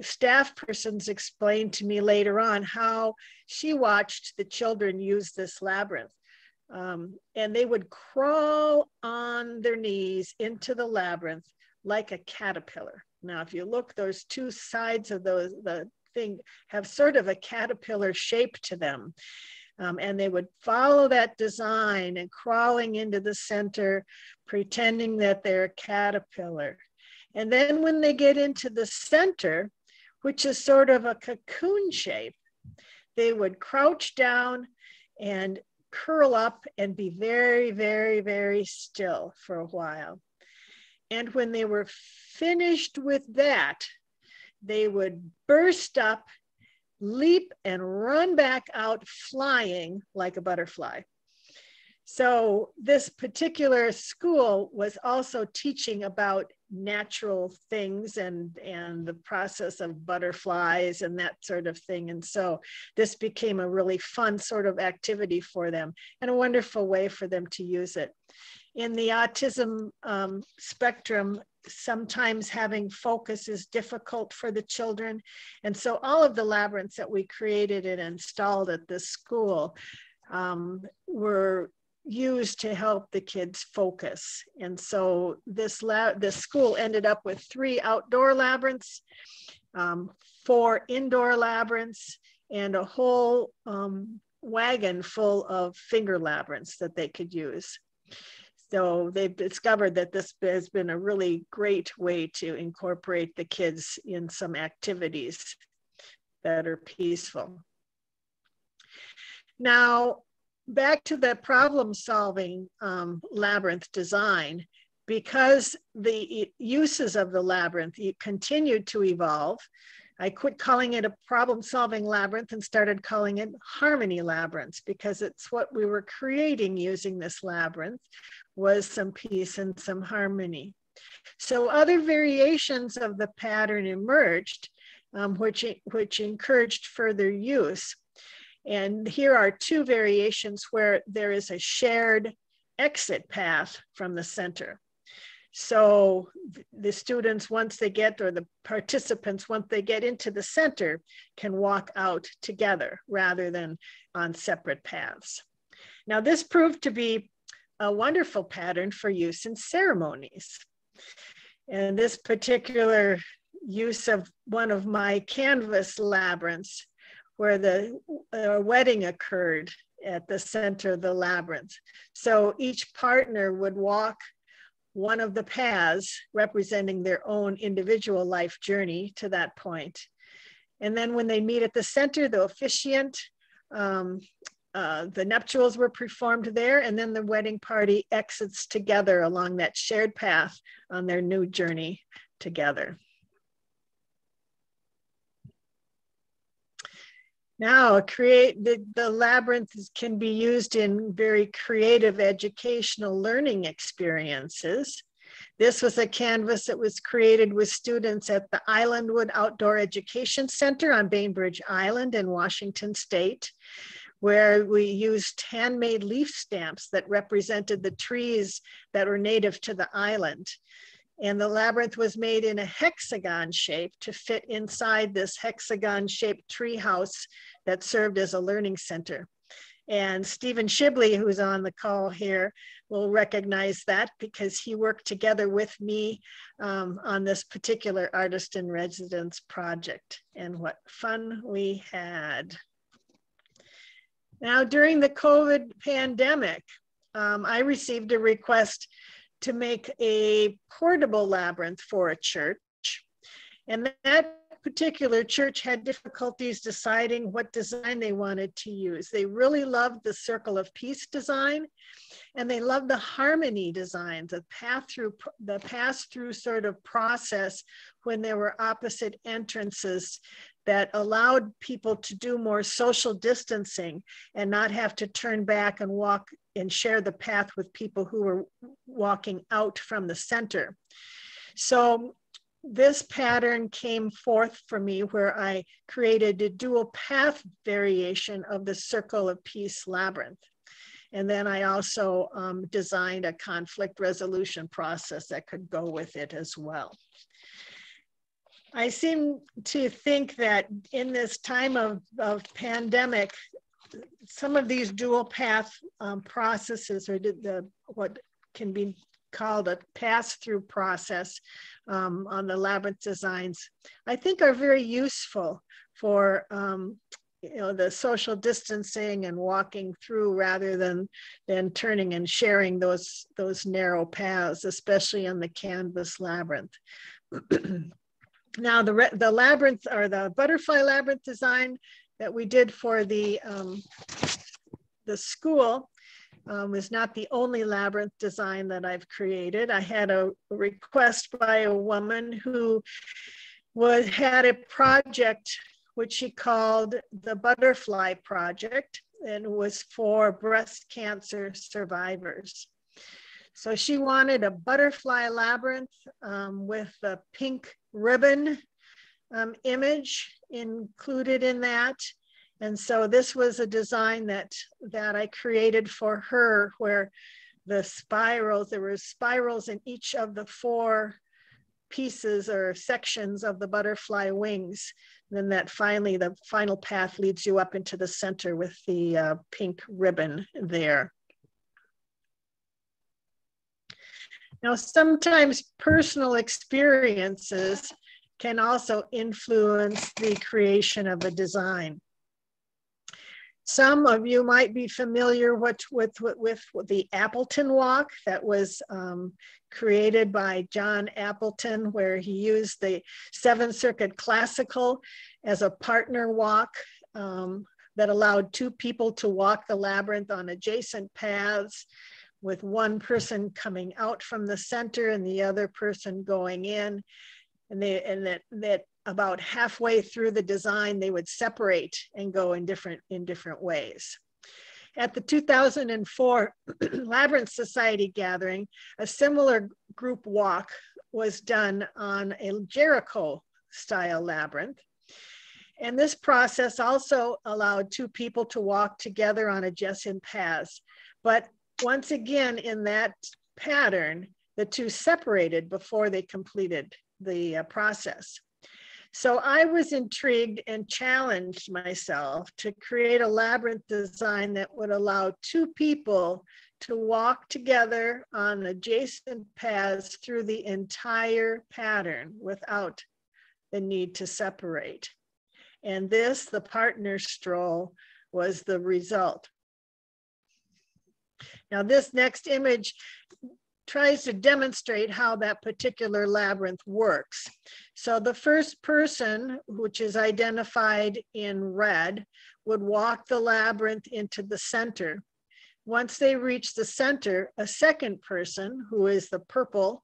staff persons explained to me later on how she watched the children use this labyrinth. And they would crawl on their knees into the labyrinth like a caterpillar. Now, if you look, those two sides of the thing have sort of a caterpillar shape to them. And they would follow that design and crawling into the center, pretending that they're a caterpillar. And then when they get into the center, which is sort of a cocoon shape, they would crouch down and curl up and be very, very, very still for a while. And when they were finished with that, they would burst up, leap, and run back out flying like a butterfly. So this particular school was also teaching about natural things and the process of butterflies and that sort of thing. And so this became a really fun sort of activity for them and a wonderful way for them to use it. In the autism spectrum, sometimes having focus is difficult for the children. And so all of the labyrinths that we created and installed at this school were used to help the kids focus. And so this school ended up with 3 outdoor labyrinths, 4 indoor labyrinths, and a whole wagon full of finger labyrinths that they could use. So they've discovered that this has been a really great way to incorporate the kids in some activities that are peaceful. Now, back to the problem-solving labyrinth design, because the uses of the labyrinth continued to evolve, I quit calling it a problem-solving labyrinth and started calling it harmony labyrinths, because it's what we were creating using this labyrinth was some peace and some harmony. So other variations of the pattern emerged, which encouraged further use. And here are 2 variations where there is a shared exit path from the center. So the students, once they get, or the participants, once they get into the center, can walk out together rather than on separate paths. Now, this proved to be a wonderful pattern for use in ceremonies. And this particular use of one of my canvas labyrinths, where the wedding occurred at the center of the labyrinth. So each partner would walk one of the paths representing their own individual life journey to that point. And then when they meet at the center, the officiant, the nuptials were performed there, and then the wedding party exits together along that shared path on their new journey together. Now, the labyrinth can be used in very creative educational learning experiences. This was a canvas that was created with students at the Islandwood Outdoor Education Center on Bainbridge Island in Washington State, where we used handmade leaf stamps that represented the trees that were native to the island. And the labyrinth was made in a hexagon shape to fit inside this hexagon-shaped tree house that served as a learning center. And Stephen Shibley, who's on the call here, will recognize that because he worked together with me on this particular artist in residence project. And what fun we had. Now, during the COVID pandemic, I received a request to make a portable labyrinth for a church. And that particular church had difficulties deciding what design they wanted to use. They really loved the Circle of Peace design, and they loved the harmony design, the pass-through sort of process when there were opposite entrances that allowed people to do more social distancing and not have to turn back and walk and share the path with people who were walking out from the center. So this pattern came forth for me where I created a dual path variation of the Circle of Peace Labyrinth. And then I also designed a conflict resolution process that could go with it as well. I seem to think that in this time of pandemic, some of these dual path processes, or what can be called a pass-through process on the labyrinth designs, I think are very useful for the social distancing and walking through rather than turning and sharing those narrow paths, especially in the canvas labyrinth. Now the labyrinth, or the butterfly labyrinth design that we did for the school is not the only labyrinth design that I've created. I had a request by a woman who had a project which she called the Butterfly Project, and it was for breast cancer survivors. So she wanted a butterfly labyrinth with a pink ribbon image included in that. And so this was a design that I created for her, where the spirals, there were spirals in each of the 4 pieces or sections of the butterfly wings. And then that finally, the final path leads you up into the center with the pink ribbon there. Now, sometimes personal experiences can also influence the creation of a design. Some of you might be familiar with the Appleton Walk that was created by John Appleton, where he used the 7th Circuit Classical as a partner walk that allowed 2 people to walk the labyrinth on adjacent paths, with one person coming out from the center and the other person going in. And that about halfway through the design, they would separate and go in different ways. At the 2004 Labyrinth Society gathering, a similar group walk was done on a Jericho style labyrinth. And this process also allowed 2 people to walk together on adjacent paths. But once again, in that pattern, the 2 separated before they completed the process. So I was intrigued and challenged myself to create a labyrinth design that would allow 2 people to walk together on adjacent paths through the entire pattern without the need to separate. And this, the partner stroll, was the result. Now this next image tries to demonstrate how that particular labyrinth works. So the first person, which is identified in red, would walk the labyrinth into the center. Once they reach the center, a second person, who is the purple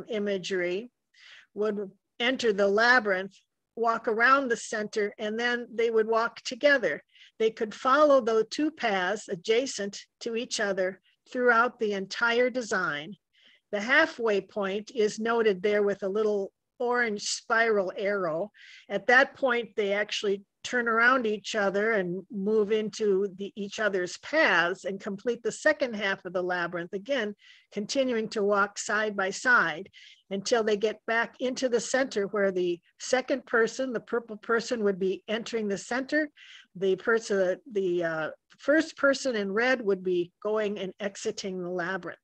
imagery, would enter the labyrinth, walk around the center, and then they would walk together. They could follow those 2 paths adjacent to each other throughout the entire design. The halfway point is noted there with a little orange spiral arrow. At that point, they actually turn around each other and move into each other's paths and complete the second half of the labyrinth, again, continuing to walk side by side until they get back into the center, where the second person, the purple person, would be entering the center. The first person in red would be going and exiting the labyrinth.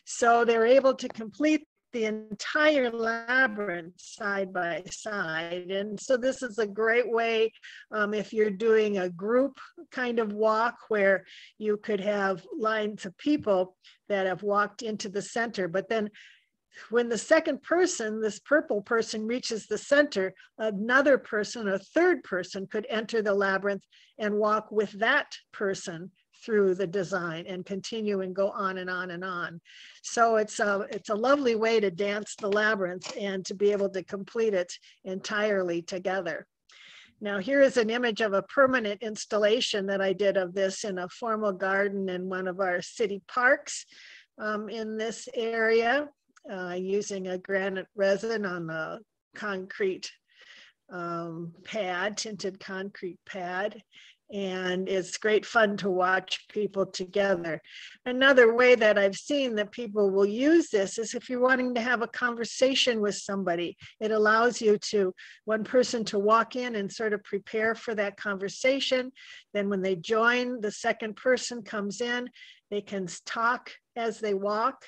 So they're able to complete the entire labyrinth side by side. And so this is a great way if you're doing a group kind of walk where you could have lines of people that have walked into the center. But then when the second person, this purple person, reaches the center, another person, a third person, could enter the labyrinth and walk with that person through the design and continue and go on and on and on. So it's a lovely way to dance the labyrinth and to be able to complete it entirely together. Now here is an image of a permanent installation that I did of this in a formal garden in one of our city parks in this area. using a granite resin on a concrete pad, tinted concrete pad. And it's great fun to watch people together. Another way that I've seen that people will use this is if you're wanting to have a conversation with somebody, it allows you to, one person to walk in and sort of prepare for that conversation. Then when they join, the second person comes in, they can talk as they walk.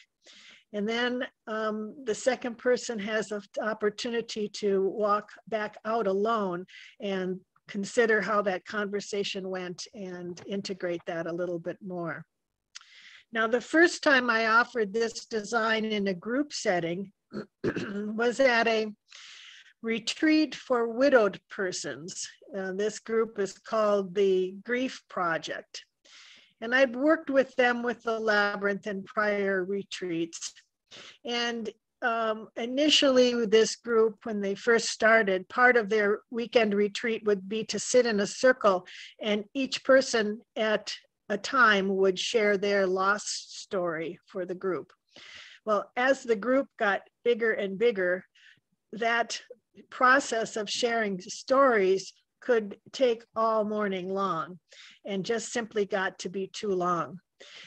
And then the second person has an opportunity to walk back out alone and consider how that conversation went and integrate that a little bit more. Now, the first time I offered this design in a group setting was at a retreat for widowed persons. This group is called the Grief Project. And I'd worked with them with the labyrinth in prior retreats. And initially, this group, when they first started, part of their weekend retreat would be to sit in a circle, and each person at a time would share their lost story for the group. Well, as the group got bigger and bigger, that process of sharing stories could take all morning long and just simply got to be too long.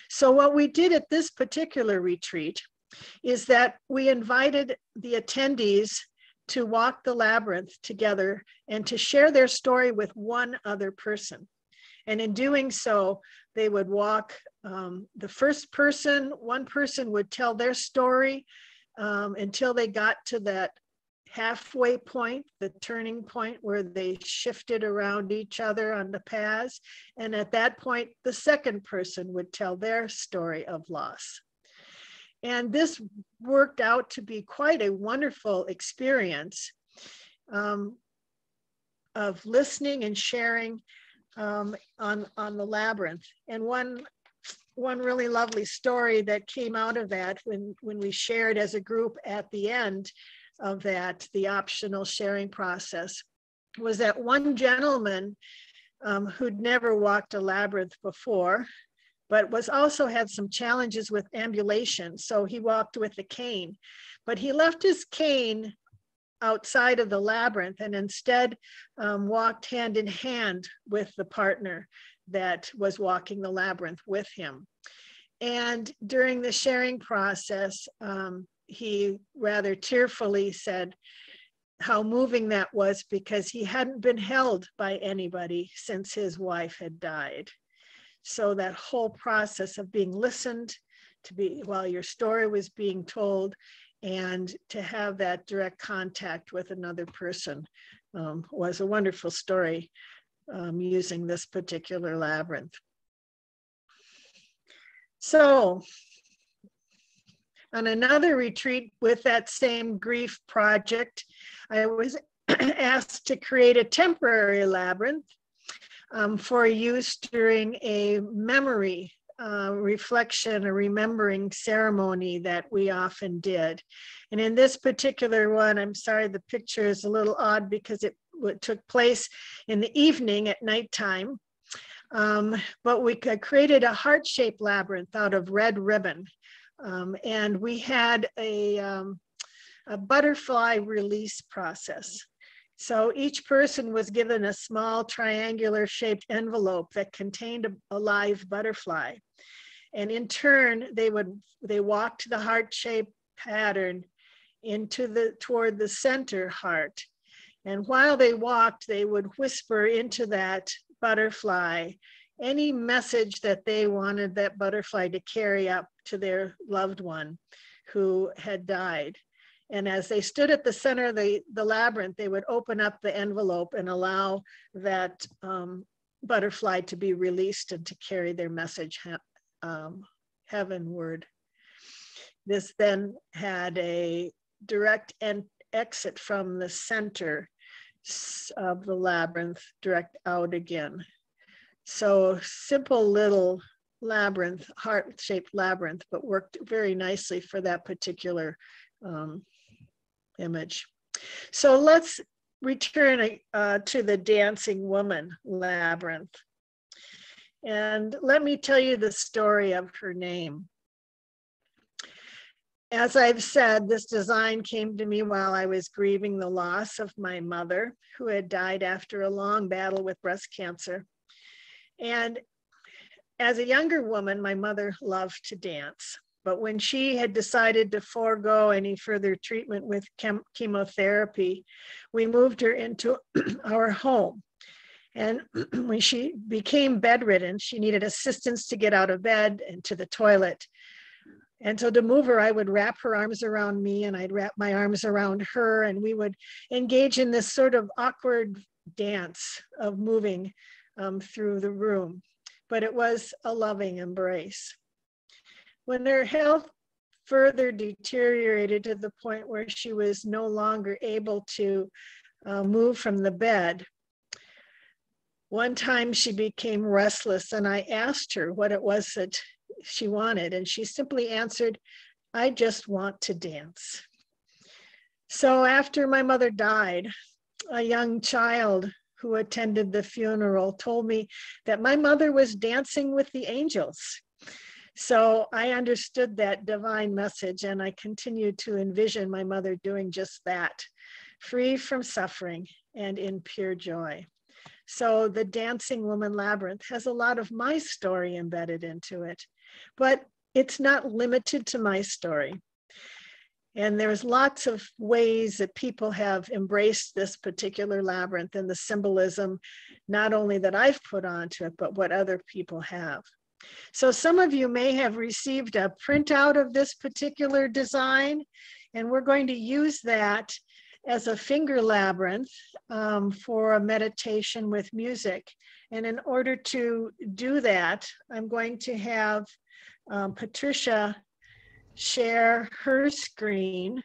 So what we did at this particular retreat is that we invited the attendees to walk the labyrinth together and to share their story with one other person. And in doing so, they would walk the first person, one person would tell their story until they got to that halfway point, the turning point where they shifted around each other on the paths. And at that point, the second person would tell their story of loss. And this worked out to be quite a wonderful experience of listening and sharing on the labyrinth. And one really lovely story that came out of that when we shared as a group at the end of that, the optional sharing process, was that one gentleman who'd never walked a labyrinth before, but was also had some challenges with ambulation. So he walked with a cane, but he left his cane outside of the labyrinth and instead walked hand in hand with the partner that was walking the labyrinth with him. And during the sharing process, he rather tearfully said how moving that was because he hadn't been held by anybody since his wife had died. So that whole process of being listened to be while your story was being told and to have that direct contact with another person was a wonderful story using this particular labyrinth. So on another retreat with that same grief project, I was asked to create a temporary labyrinth for use during a memory reflection, a remembering ceremony that we often did. And in this particular one, I'm sorry, the picture is a little odd because it took place in the evening at nighttime. But we created a heart-shaped labyrinth out of red ribbon. And we had a butterfly release process. So each person was given a small triangular shaped envelope that contained a live butterfly. And in turn, they walked the heart-shaped pattern toward the center heart. And while they walked, they would whisper into that butterfly any message that they wanted that butterfly to carry up to their loved one who had died. And as they stood at the center of the labyrinth, they would open up the envelope and allow that butterfly to be released and to carry their message heavenward. This then had a direct exit from the center of the labyrinth, direct out again. So simple little labyrinth, heart-shaped labyrinth, but worked very nicely for that particular image. So let's return to the Dancing Woman labyrinth. And let me tell you the story of her name. as I've said, this design came to me while I was grieving the loss of my mother, who had died after a long battle with breast cancer. And as a younger woman, my mother loved to dance. But when she had decided to forego any further treatment with chemotherapy, we moved her into our home. And when she became bedridden, she needed assistance to get out of bed and to the toilet. And so to move her, I would wrap her arms around me and I'd wrap my arms around her, and we would engage in this sort of awkward dance of moving through the room. But it was a loving embrace. When her health further deteriorated to the point where she was no longer able to move from the bed, one time she became restless, and I asked her what it was that she wanted, and she simply answered, "I just want to dance." So after my mother died, a young child who attended the funeral told me that my mother was dancing with the angels. So I understood that divine message, and I continued to envision my mother doing just that, free from suffering and in pure joy. So the Dancing Woman Labyrinth has a lot of my story embedded into it, but it's not limited to my story. And there's lots of ways that people have embraced this particular labyrinth and the symbolism, not only that I've put onto it, but what other people have. So some of you may have received a printout of this particular design, and we're going to use that as a finger labyrinth for a meditation with music. And in order to do that, I'm going to have Patricia share her screen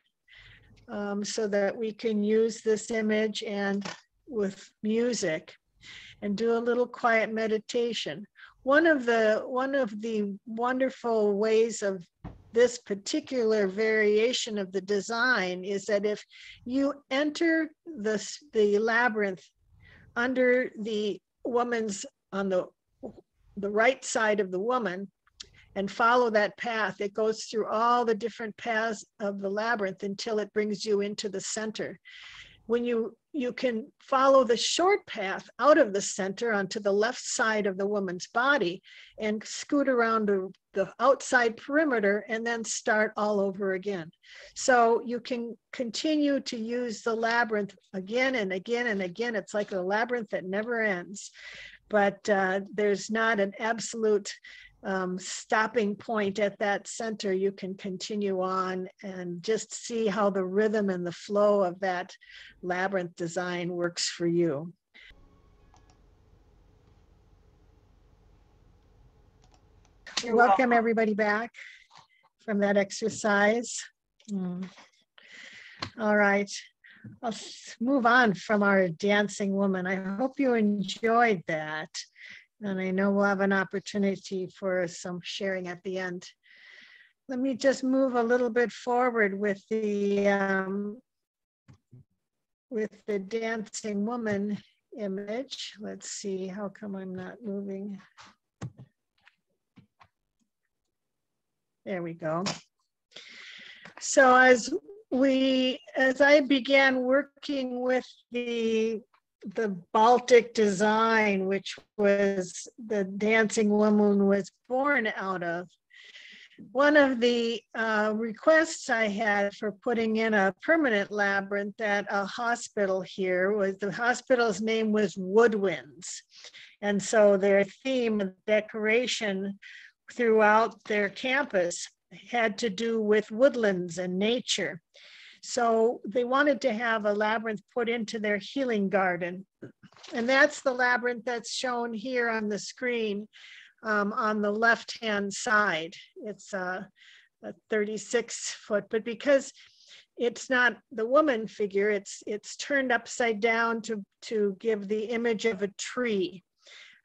so that we can use this image and with music and do a little quiet meditation. One of the wonderful ways of this particular variation of the design is that if you enter the labyrinth under the woman's, on the right side of the woman, and follow that path, it goes through all the different paths of the labyrinth until it brings you into the center. When you can follow the short path out of the center onto the left side of the woman's body and scoot around the outside perimeter and then start all over again. So you can continue to use the labyrinth again and again and again. It's like a labyrinth that never ends, but there's not an absolute stopping point at that center. You can continue on and just see how the rhythm and the flow of that labyrinth design works for you. Welcome everybody back from that exercise. All right, I'll move on from our dancing woman. I hope you enjoyed that. And I know we'll have an opportunity for some sharing at the end. Let me just move a little bit forward with the dancing woman image. Let's see, how come I'm not moving? There we go. So as I began working with the Baltic design, which was the Dancing Woman was born out of, one of the requests I had for putting in a permanent labyrinth at a hospital here was, the hospital's name was Woodwinds. And so their theme of decoration throughout their campus had to do with woodlands and nature. So they wanted to have a labyrinth put into their healing garden. And that's the labyrinth that's shown here on the screen on the left-hand side. It's a 36-foot, but because it's not the woman figure, it's turned upside down to give the image of a tree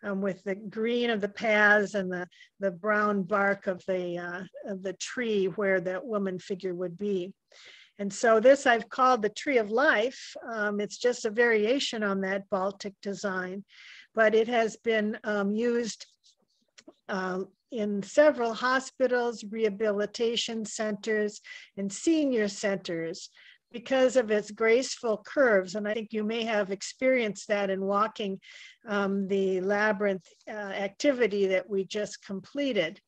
with the green of the paths and the brown bark of the tree where that woman figure would be. And so this I've called the Tree of Life. It's just a variation on that Baltic design, but it has been used in several hospitals, rehabilitation centers, and senior centers because of its graceful curves. And I think you may have experienced that in walking the labyrinth activity that we just completed.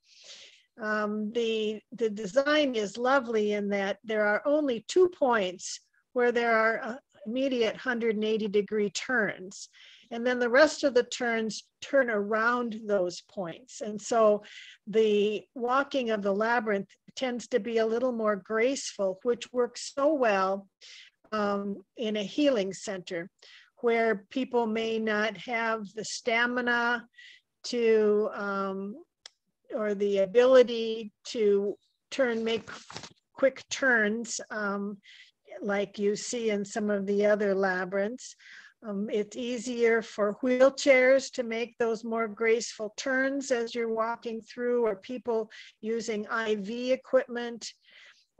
The design is lovely in that there are only 2 points where there are immediate 180-degree turns. And then the rest of the turns turn around those points. And so the walking of the labyrinth tends to be a little more graceful, which works so well in a healing center where people may not have the stamina to, or the ability to make quick turns like you see in some of the other labyrinths. It's easier for wheelchairs to make those more graceful turns as you're walking through, or people using IV equipment.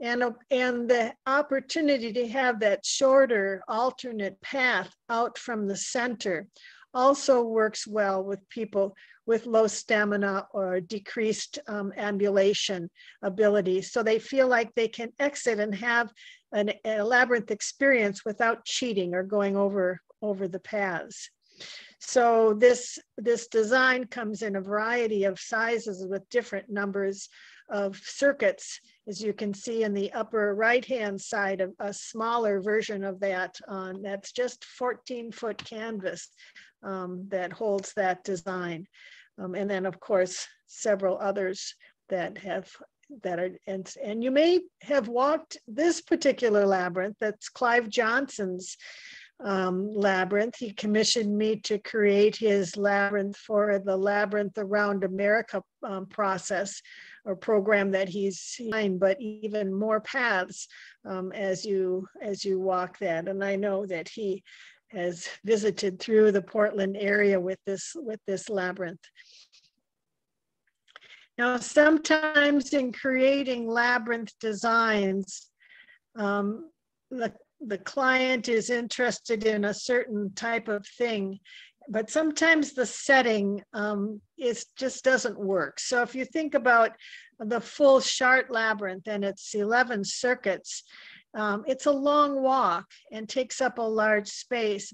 And the opportunity to have that shorter alternate path out from the center also works well with people with low stamina or decreased ambulation ability. So they feel like they can exit and have a labyrinth experience without cheating or going over the paths. So this design comes in a variety of sizes with different numbers of circuits. As you can see in the upper right-hand side, of a smaller version of that, that's just 14-foot canvas that holds that design. And then of course, several others that are, and you may have walked this particular labyrinth. That's Clive Johnson's labyrinth. He commissioned me to create his labyrinth for the Labyrinth Around America process or program that he's in, but even more paths as you walk that. And I know that he has visited through the Portland area with this labyrinth. Now, sometimes in creating labyrinth designs, the client is interested in a certain type of thing, but sometimes the setting just doesn't work. So if you think about the full Chart labyrinth and its 11 circuits, it's a long walk and takes up a large space,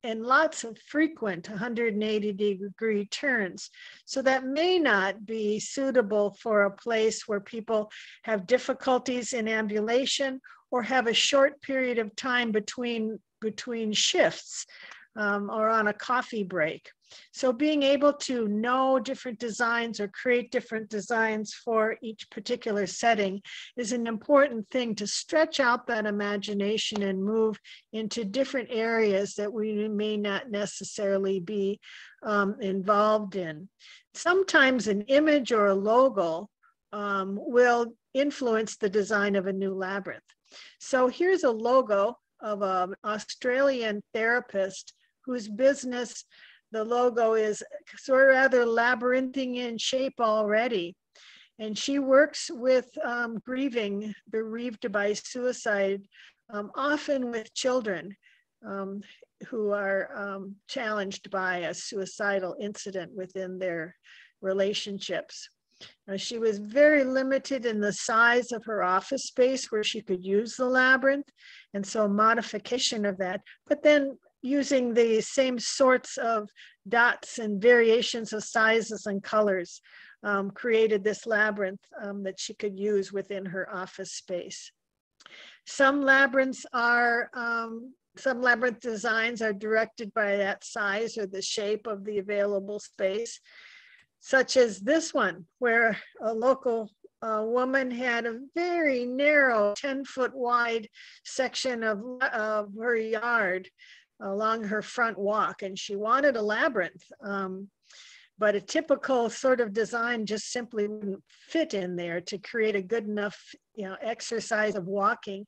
and lots of frequent 180-degree turns. So that may not be suitable for a place where people have difficulties in ambulation or have a short period of time between shifts or on a coffee break. So being able to know different designs or create different designs for each particular setting is an important thing to stretch out that imagination and move into different areas that we may not necessarily be involved in. Sometimes an image or a logo will influence the design of a new labyrinth. So here's a logo of an Australian therapist whose business, the logo is sort of rather labyrinthine in shape already. And she works with grieving, bereaved by suicide, often with children who are challenged by a suicidal incident within their relationships. She was very limited in the size of her office space where she could use the labyrinth, and so modification of that, but then using the same sorts of dots and variations of sizes and colors created this labyrinth that she could use within her office space. Some labyrinth designs are directed by that size or the shape of the available space, such as this one, where a local woman had a very narrow 10-foot wide section of her yard along her front walk, and she wanted a labyrinth, but a typical sort of design just simply wouldn't fit in there to create a good enough, exercise of walking.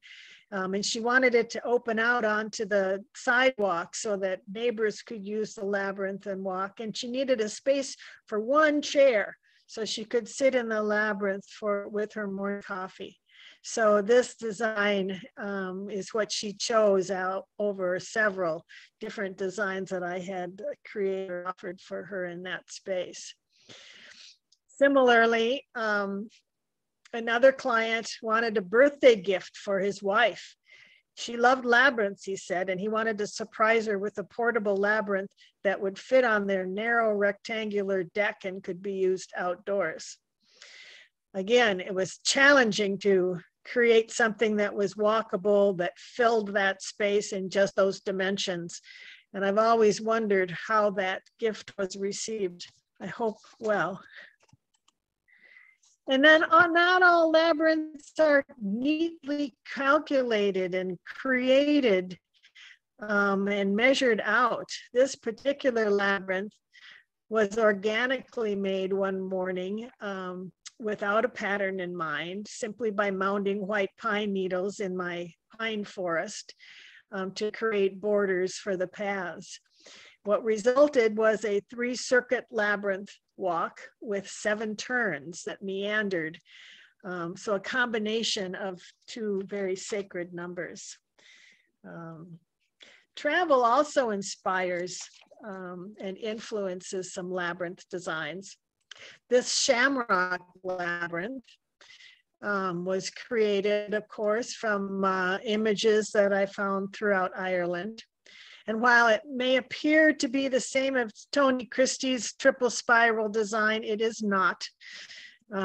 And she wanted it to open out onto the sidewalk so that neighbors could use the labyrinth and walk. And she needed a space for one chair so she could sit in the labyrinth with her morning coffee. So this design is what she chose out over several different designs that I had created or offered for her in that space. Similarly, another client wanted a birthday gift for his wife. She loved labyrinths, he said, and he wanted to surprise her with a portable labyrinth that would fit on their narrow rectangular deck and could be used outdoors. Again, it was challenging to create something that was walkable, that filled that space in just those dimensions. And I've always wondered how that gift was received. I hope well. And then not all labyrinths are neatly calculated and created and measured out. This particular labyrinth was organically made one morning without a pattern in mind, simply by mounting white pine needles in my pine forest to create borders for the paths. What resulted was a 3-circuit labyrinth walk with 7 turns that meandered. So a combination of 2 very sacred numbers. Travel also inspires and influences some labyrinth designs. This shamrock labyrinth was created, of course, from images that I found throughout Ireland. And while it may appear to be the same as Tony Christie's triple spiral design, it is not.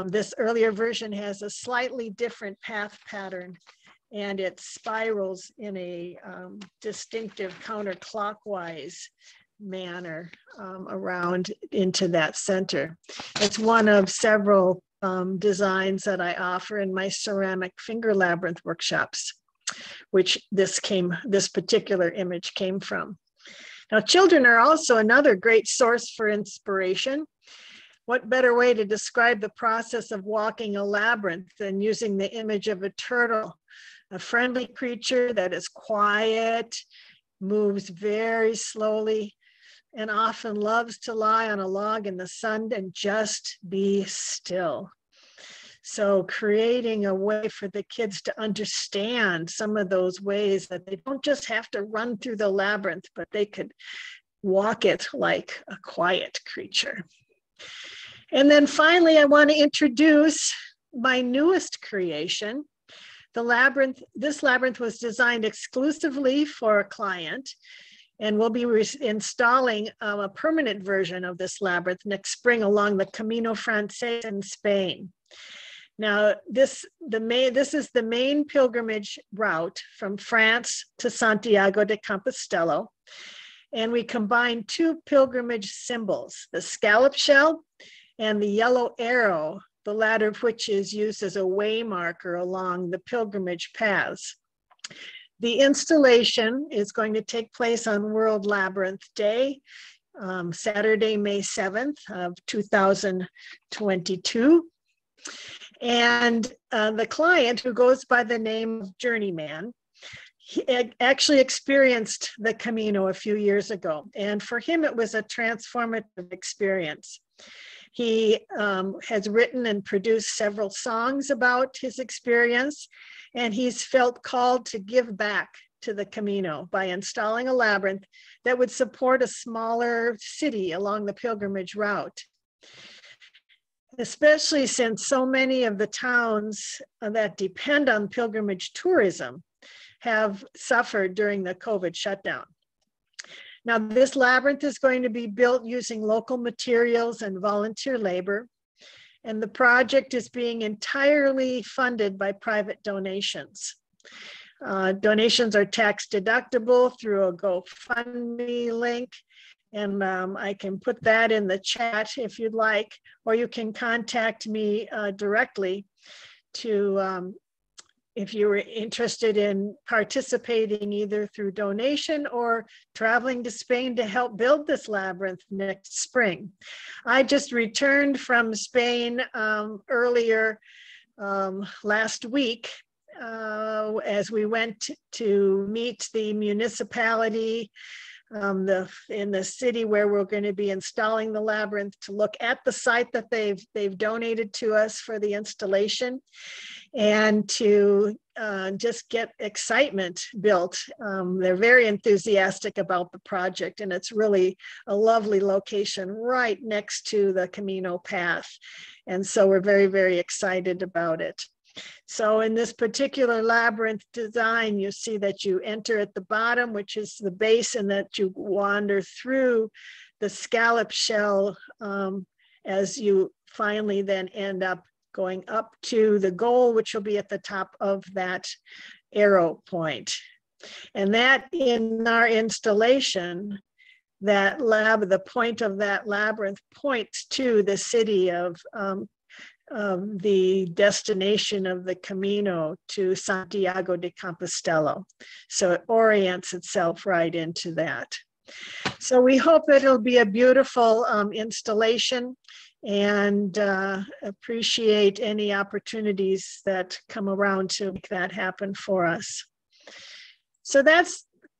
This earlier version has a slightly different path pattern, and it spirals in a distinctive counterclockwise manner around into that center. It's one of several designs that I offer in my ceramic finger labyrinth workshops, which this particular image came from. Now, children are also another great source for inspiration. What better way to describe the process of walking a labyrinth than using the image of a turtle, a friendly creature that is quiet, moves very slowly, and often loves to lie on a log in the sun and just be still. So creating a way for the kids to understand some of those ways that they don't just have to run through the labyrinth, but they could walk it like a quiet creature. And then finally, I want to introduce my newest creation. This labyrinth was designed exclusively for a client, and we'll be installing a permanent version of this labyrinth next spring along the Camino Francés in Spain. Now, this is the main pilgrimage route from France to Santiago de Compostela. And we combine 2 pilgrimage symbols, the scallop shell and the yellow arrow, the latter of which is used as a way marker along the pilgrimage paths. The installation is going to take place on World Labyrinth Day, Saturday, May 7th of 2022. And the client, who goes by the name of Journeyman, he actually experienced the Camino a few years ago. And for him, it was a transformative experience. He has written and produced several songs about his experience, and he's felt called to give back to the Camino by installing a labyrinth that would support a smaller city along the pilgrimage route. Especially since so many of the towns that depend on pilgrimage tourism have suffered during the COVID shutdown. Now, this labyrinth is going to be built using local materials and volunteer labor, and the project is being entirely funded by private donations. Donations are tax deductible through a GoFundMe link, and I can put that in the chat if you'd like, or you can contact me directly to if you were interested in participating either through donation or traveling to Spain to help build this labyrinth next spring. I just returned from Spain earlier last week as we went to meet the municipality in the city where we're going to be installing the labyrinth, to look at the site that they've donated to us for the installation, and to just get excitement built. They're very enthusiastic about the project, and it's really a lovely location right next to the Camino path. And so we're very, very excited about it. So in this particular labyrinth design, you see that you enter at the bottom, which is the base, and that you wander through the scallop shell as you finally then end up going up to the goal, which will be at the top of that arrow point. And that, in our installation, that the point of that labyrinth points to the city of the destination of the Camino to Santiago de Compostela. So it orients itself right into that. So we hope that it'll be a beautiful installation, and appreciate any opportunities that come around to make that happen for us. So that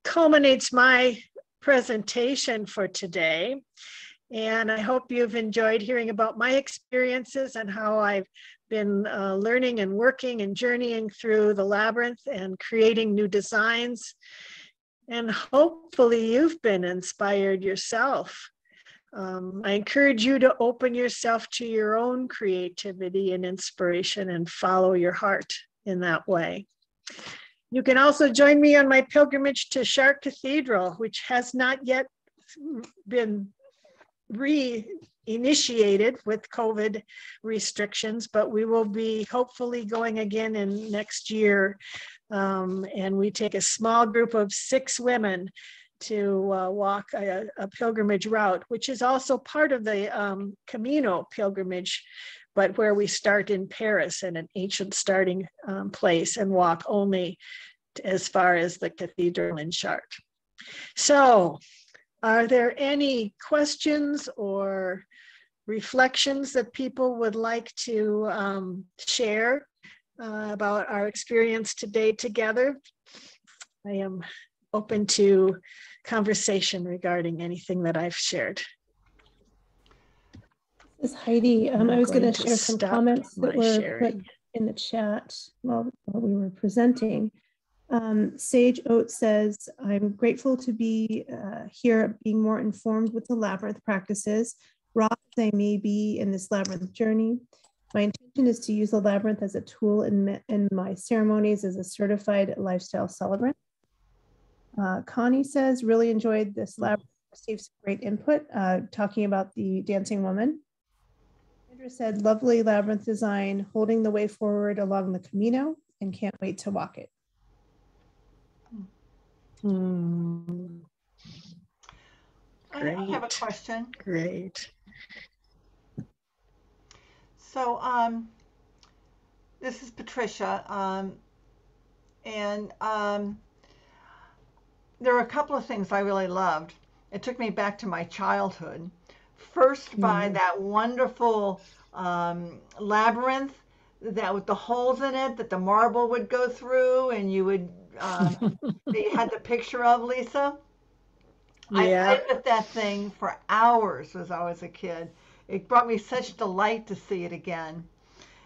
culminates my presentation for today. And I hope you've enjoyed hearing about my experiences and how I've been learning and working and journeying through the labyrinth and creating new designs. And hopefully you've been inspired yourself. I encourage you to open yourself to your own creativity and inspiration and follow your heart in that way. You can also join me on my pilgrimage to Chartres Cathedral, which has not yet been reinitiated with COVID restrictions, but we will be hopefully going again in next year. And we take a small group of 6 women to walk a pilgrimage route, which is also part of the Camino pilgrimage, but where we start in Paris at an ancient starting place and walk only as far as the cathedral in Chartres. So, are there any questions or reflections that people would like to share about our experience today together? I am open to conversation regarding anything that I've shared. This is Heidi. I was going to share some comments that were put in the chat while we were presenting. Sage Oat says, I'm grateful to be here, being more informed with the labyrinth practices. Rock, I may be in this labyrinth journey. My intention is to use the labyrinth as a tool in my ceremonies as a certified lifestyle celebrant. Connie says, really enjoyed this labyrinth, received some great input, talking about the dancing woman. Sandra said, lovely labyrinth design, holding the way forward along the Camino, and can't wait to walk it. I have a question. Great. So this is Patricia, and there are a couple of things I really loved. It took me back to my childhood. First, by that wonderful labyrinth that with the holes in it that the marble would go through, and you would they had the picture of, Lisa. Yeah. I played with that thing for hours as I was a kid. It brought me such delight to see it again.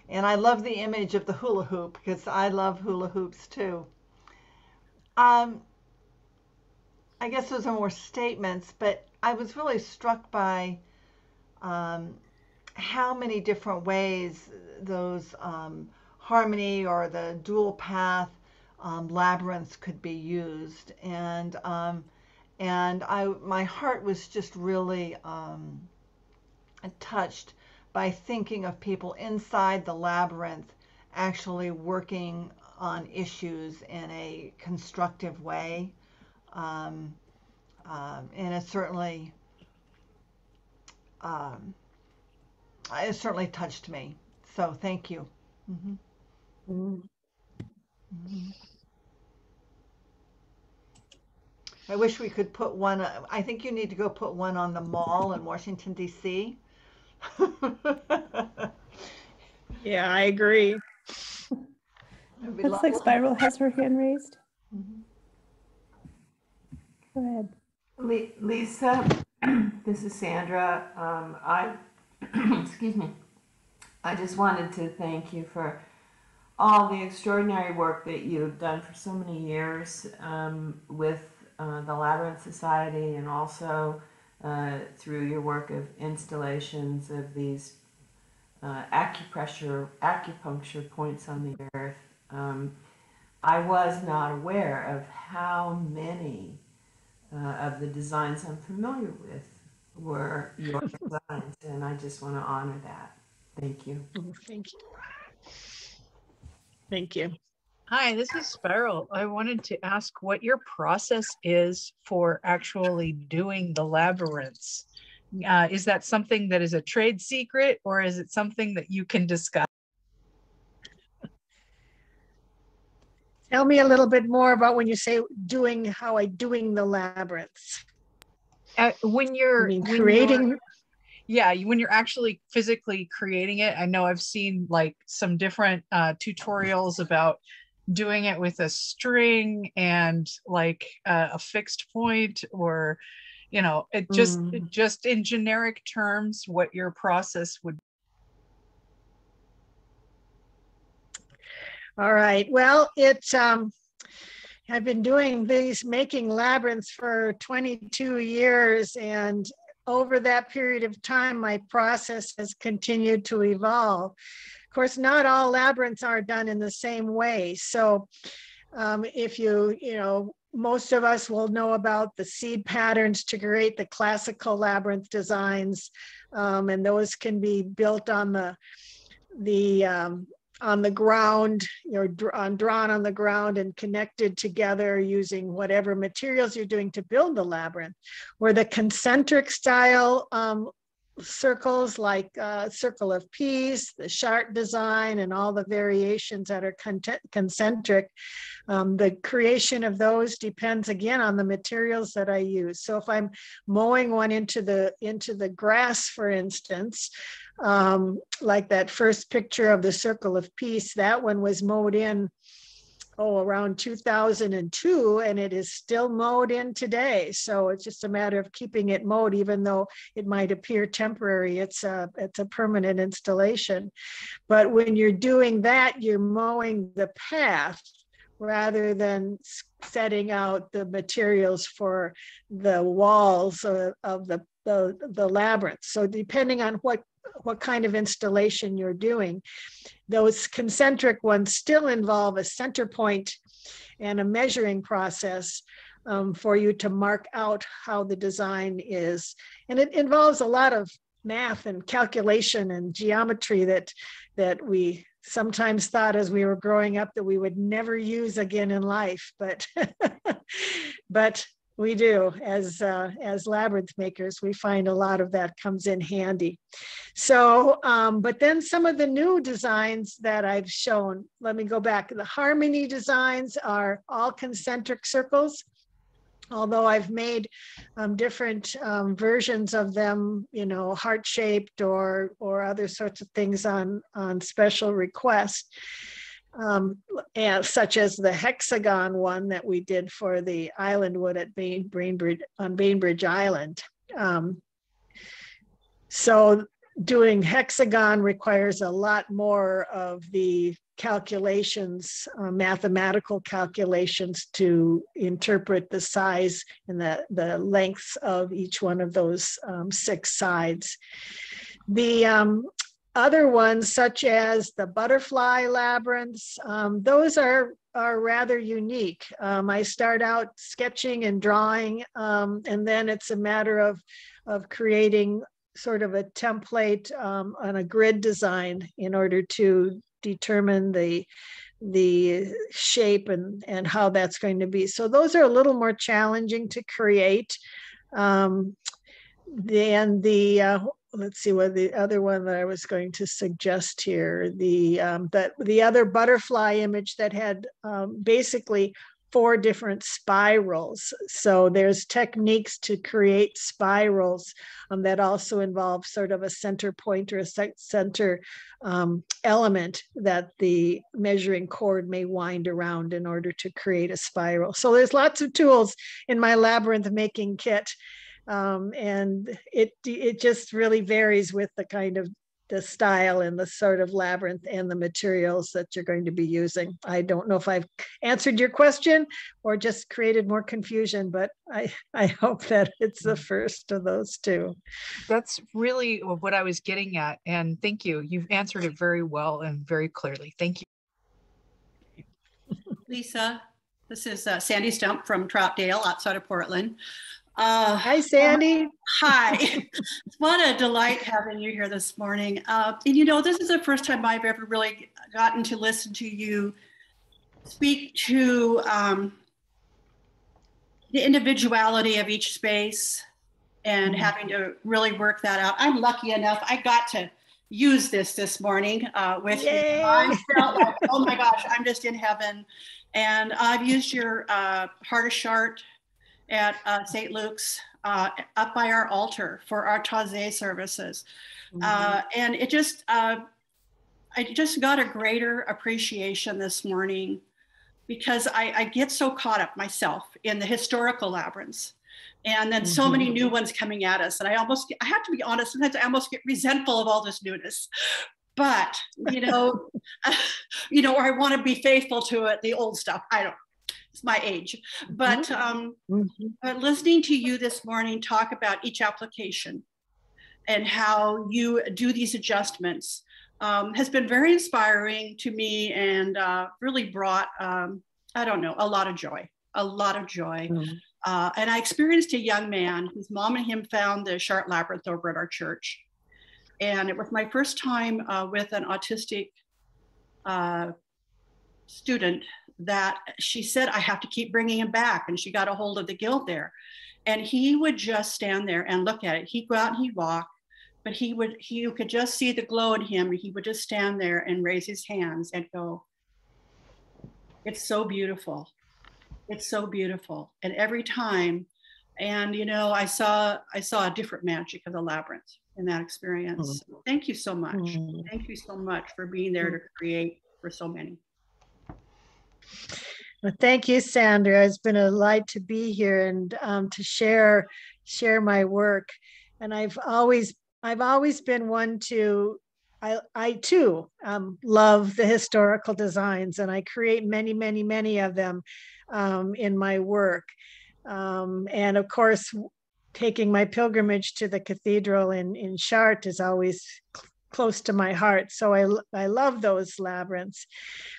And I love the image of the hula hoop because I love hula hoops too. I guess those are more statements, but I was really struck by how many different ways those harmony or the dual path labyrinths could be used. And my heart was just really touched by thinking of people inside the labyrinth actually working on issues in a constructive way. And it certainly touched me. So thank you. I wish we could put one. I think you need to go put one on the mall in Washington, D.C. Yeah, I agree. Looks like Spiral has her hand raised. Go ahead. Lisa, this is Sandra. Excuse me. I just wanted to thank you for all the extraordinary work that you've done for so many years with the Labyrinth Society, and also through your work of installations of these acupuncture points on the earth. I was not aware of how many of the designs I'm familiar with were your designs, and I just want to honor that. Thank you. Oh, thank you. Thank you. Hi, this is Spiral. I wanted to ask what your process is for actually doing the labyrinths. Is that something that is a trade secret, or is it something that you can discuss? Tell me a little bit more about when you say doing the labyrinths. When you're creating. When you're actually physically creating it. I know I've seen like some different tutorials about doing it with a string and like a fixed point, or it just in generic terms, what your process would be. All right. Well, I've been doing making labyrinths for 22 years, and over that period of time, my process has continued to evolve. Of course, not all labyrinths are done in the same way. So if most of us will know about the seed patterns to create the classical labyrinth designs, and those can be built on the ground, drawn on the ground and connected together using whatever materials you're doing to build the labyrinth. Where the concentric style circles, like circle of peace, the chart design, and all the variations that are concentric, the creation of those depends again on the materials that I use. So if I'm mowing one into the grass, for instance, like that first picture of the circle of peace, that one was mowed in around 2002, and it is still mowed in today. So it's just a matter of keeping it mowed, even though it might appear temporary. It's a permanent installation. But when you're doing that, you're mowing the path rather than setting out the materials for the walls of the labyrinth. So depending on what kind of installation you're doing, those concentric ones still involve a center point and a measuring process for you to mark out how the design is. And it involves a lot of math and calculation and geometry that we sometimes thought as we were growing up that we would never use again in life, but we do. As labyrinth makers, we find a lot of that comes in handy. So, but then some of the new designs that I've shown, let me go back. The harmony designs are all concentric circles, although I've made different versions of them, heart-shaped or other sorts of things on special request. And such as the hexagon one that we did for the island wood at Bainbridge Island. So doing hexagon requires a lot more of the calculations, mathematical calculations, to interpret the size and the lengths of each one of those 6 sides. The other ones, such as the butterfly labyrinths, those are rather unique. I start out sketching and drawing, and then it's a matter of creating sort of a template on a grid design in order to determine the shape and how that's going to be. So those are a little more challenging to create. Then let's see what the other one that I was going to suggest here, the other butterfly image that had basically 4 different spirals. So there's techniques to create spirals that also involve sort of a center point or a center element that the measuring cord may wind around in order to create a spiral. So there's lots of tools in my labyrinth making kit. And it just really varies with the kind of the style and the sort of labyrinth and the materials that you're going to be using. I don't know if I've answered your question or just created more confusion, but I hope that it's the first of those two. That's really what I was getting at. And thank you. You've answered it very well and very clearly. Thank you. Lisa, this is Sandy Stump from Troutdale outside of Portland. Hi, Sandy. Hi. What a delight having you here this morning. And you know, this is the first time I've ever really gotten to listen to you speak to the individuality of each space and having to really work that out. I'm lucky enough, I got to use this morning with you. I felt like, oh my gosh, I'm just in heaven. And I've used your Heart of Chart at St. Luke's up by our altar for our Taizé services. And it just, I just got a greater appreciation this morning because I get so caught up myself in the historical labyrinths. And then so many new ones coming at us. And I have to be honest, sometimes I almost get resentful of all this newness. But, you know, or I want to be faithful to it, the old stuff. I don't. It's my age, but listening to you this morning talk about each application and how you do these adjustments has been very inspiring to me and really brought, I don't know, a lot of joy. And I experienced a young man whose mom and him found the Chart Labyrinth over at our church. And it was my first time with an autistic student that she said, I have to keep bringing him back. And she got a hold of the guild there. And he would just stand there and look at it. He'd go out and he'd walk, but you could just see the glow in him. He would just stand there and raise his hands and go, it's so beautiful. It's so beautiful. And every time, and you know, I saw a different magic of the labyrinth in that experience. Thank you so much. Thank you so much for being there to create for so many. Well, thank you, Sandra. It's been a delight to be here and to share my work. And I've always been one to, I too love the historical designs, and I create many of them in my work. And of course, taking my pilgrimage to the cathedral in Chartres is always close to my heart. So I love those labyrinths.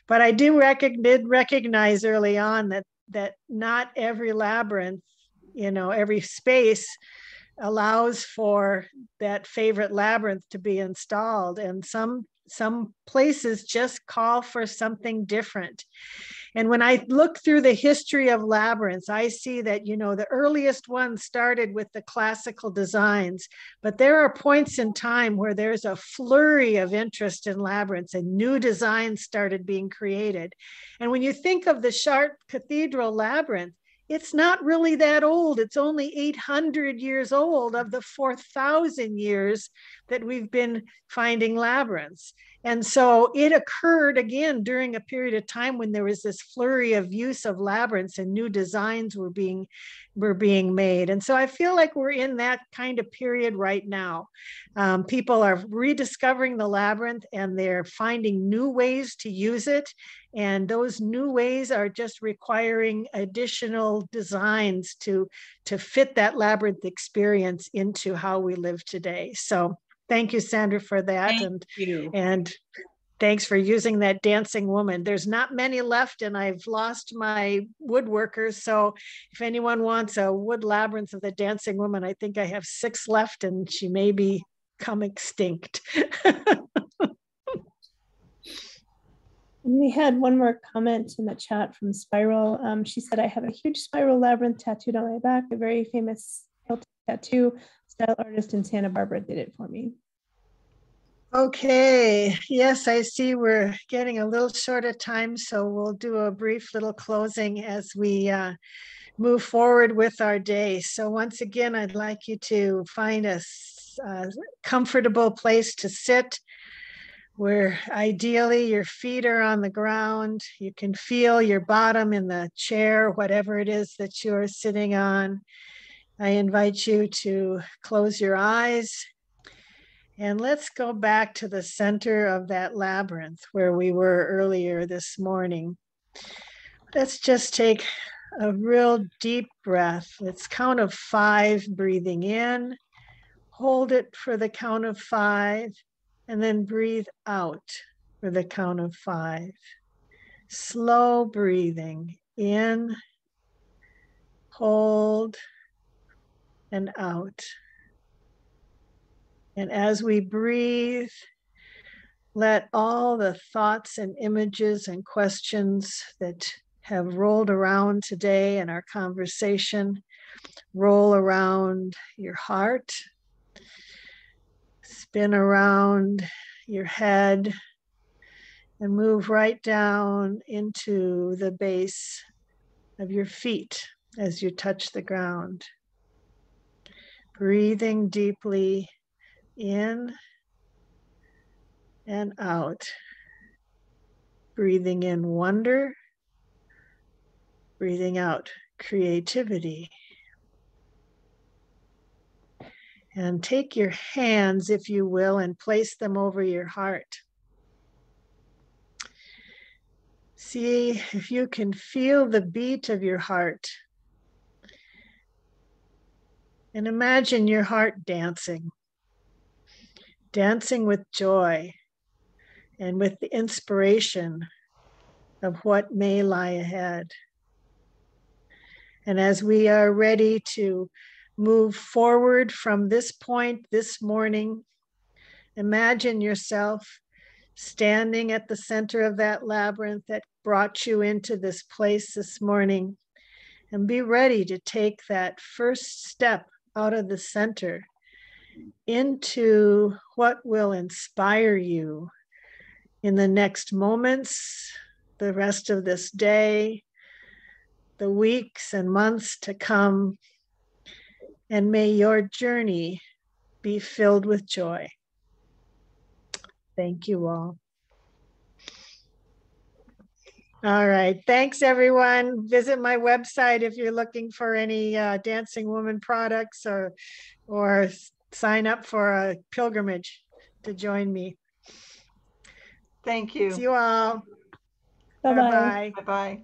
But I did recognize early on that not every labyrinth, you know, every space allows for that favorite labyrinth to be installed. And some places just call for something different. And when I look through the history of labyrinths, I see that, you know, the earliest ones started with the classical designs, but there are points in time where there's a flurry of interest in labyrinths and new designs started being created. And when you think of the Chartres Cathedral labyrinth, it's not really that old. It's only 800 years old of the 4,000 years that we've been finding labyrinths. And so it occurred again during a period of time when there was this flurry of use of labyrinths and new designs were being made. And so I feel like we're in that kind of period right now. People are rediscovering the labyrinth and they're finding new ways to use it. And those new ways are just requiring additional designs to fit that labyrinth experience into how we live today. So thank you, Sandra, for that. Thank you. And thanks for using that dancing woman. There's not many left, and I've lost my woodworkers. So if anyone wants a wood labyrinth of the dancing woman, I think I have 6 left, and she may become extinct. We had one more comment in the chat from Spiral. She said, I have a huge spiral labyrinth tattooed on my back. A very famous tattoo style artist in Santa Barbara did it for me. Okay, yes, I see we're getting a little short of time, so we'll do a brief little closing as we move forward with our day. So once again, I'd like you to find a comfortable place to sit where ideally your feet are on the ground. You can feel your bottom in the chair, whatever it is that you are sitting on. I invite you to close your eyes. And let's go back to the center of that labyrinth where we were earlier this morning. Let's just take a real deep breath. Let's count of 5, breathing in, hold it for the count of 5, and then breathe out for the count of 5. Slow breathing in, hold, and out. And as we breathe, let all the thoughts and images and questions that have rolled around today in our conversation roll around your heart, spin around your head, and move right down into the base of your feet as you touch the ground. Breathing deeply in and out. Breathing in wonder, breathing out creativity. And take your hands, if you will, and place them over your heart. See if you can feel the beat of your heart. And imagine your heart dancing, dancing with joy and with the inspiration of what may lie ahead. And as we are ready to move forward from this point this morning, imagine yourself standing at the center of that labyrinth that brought you into this place this morning, and be ready to take that first step out of the center into what will inspire you in the next moments, the rest of this day, the weeks and months to come, and may your journey be filled with joy. Thank you all. All right. Thanks, everyone. Visit my website if you're looking for any Dancing Woman products or sign up for a pilgrimage to join me. Thank you. See you all. Bye-bye. Bye-bye. Bye-bye.